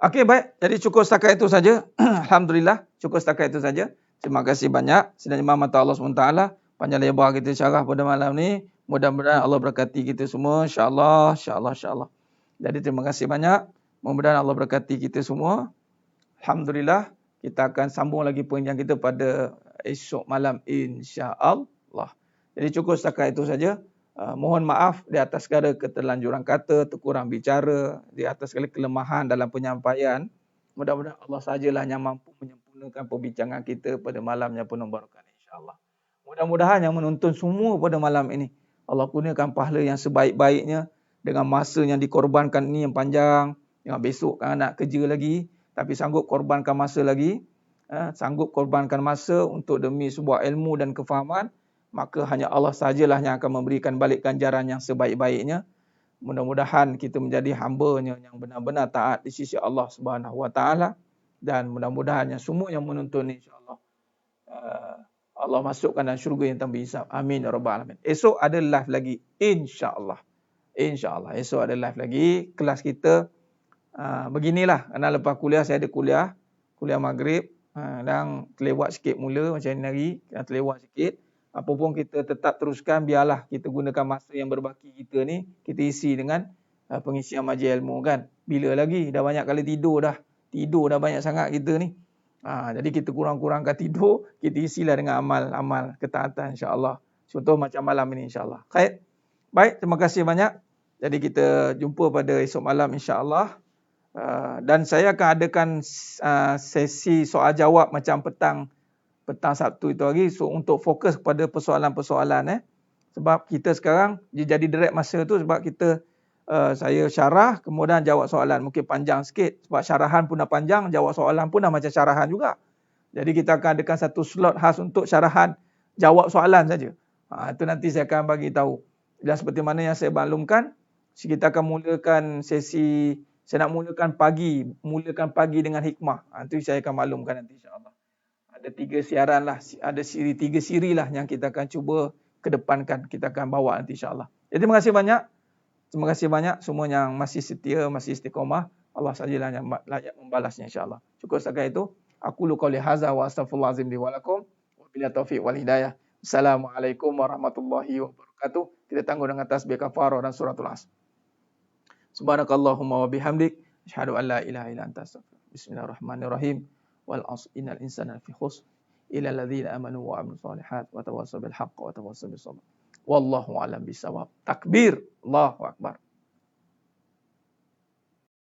Okey, baik. Jadi cukup setakat itu saja. Alhamdulillah. Cukup setakat itu saja. Terima kasih banyak. Sedang imam mata Allah SWT. Panjang lebar kita syarah pada malam ni. Mudah-mudahan Allah berkati kita semua. InsyaAllah. InsyaAllah. Jadi terima kasih banyak. Mudah-mudahan Allah berkati kita semua. Alhamdulillah. Kita akan sambung lagi perbincangan kita pada esok malam. InsyaAllah. Jadi cukup setakat itu saja. Mohon maaf di atas segala keterlanjuran kata, terkurang bicara, di atas segala kelemahan dalam penyampaian. Mudah-mudahan Allah sajalah yang mampu menyempurnakan perbincangan kita pada malam yang penuh barakah, insya-Allah. Mudah-mudahan yang menonton semua pada malam ini, Allah kurniakan pahala yang sebaik-baiknya dengan masa yang dikorbankan ini yang panjang. Yang besok kan nak kerja lagi, tapi sanggup korbankan masa lagi. Sanggup korbankan masa untuk demi sebuah ilmu dan kefahaman. Maka hanya Allah sajalah yang akan memberikan balik ganjaran yang sebaik-baiknya. Mudah-mudahan kita menjadi hamba-Nya yang benar-benar taat di sisi Allah Subhanahu Wa Taala, dan mudah-mudahan yang semua yang menonton insya-Allah Allah masukkan dalam syurga yang tanpa hisab. Amin ya rabbal alamin. Esok ada live lagi insya-Allah. Insya-Allah esok ada live lagi kelas kita. Beginilah, kerana lepas kuliah saya ada kuliah maghrib, dan terlewat sikit mula macam ni hari, terlewat sikit. Apa pun kita tetap teruskan, biarlah kita gunakan masa yang berbaki kita ni, kita isi dengan pengisian majlis ilmu kan. Bila lagi, dah banyak kali tidur dah banyak sangat kita ni. Jadi kita kurang-kurangkan tidur, kita isilah dengan amal-amal ketaatan insya-Allah. Contoh macam malam ini insya-Allah. Baik, terima kasih banyak. Jadi kita jumpa pada esok malam insya-Allah. Dan saya akan adakan sesi soal jawab macam petang Sabtu itu hari, so untuk fokus kepada persoalan-persoalan sebab kita sekarang dia jadi direct masa tu sebab kita saya syarah kemudian jawab soalan, mungkin panjang sikit sebab syarahan pun dah panjang, jawab soalan pun dah macam syarahan juga. Jadi kita akan adakan satu slot khas untuk syarahan jawab soalan saja. Itu nanti saya akan bagi tahu. Dan seperti mana yang saya maklumkan, kita akan mulakan sesi, saya nak mulakan pagi dengan hikmah. Itu saya akan maklumkan nanti insya-Allah. Ada 3 siaran lah, ada 3 siri lah yang kita akan cuba kedepankan, kita akan bawa nanti insya-Allah. Jadi terima kasih banyak. Terima kasih banyak semua yang masih setia, masih istiqamah. Allah sajalah yang layak membalasnya insya-Allah. Cukup setakat itu. Aku lu qauli hadza wa astaghfirullahalazim li wa lakum wa billahi taufiq wal hidayah. Assalamualaikum warahmatullahi wabarakatuh. Kita tangguh dengan tasbih kafarah dan suratul Asr. Subhanakallahumma wa bihamdik asyhadu an la ilaha illa anta astaghfiruka. Bismillahirrahmanirrahim. Wal 'asr innal insana lafi khusr illa alladziina amanu wa 'amilus shalihat wa tawassaw bil haqqi wa tawassaw bis sabr. Wallahu a'lam bissawab. Takbir. Allahu akbar.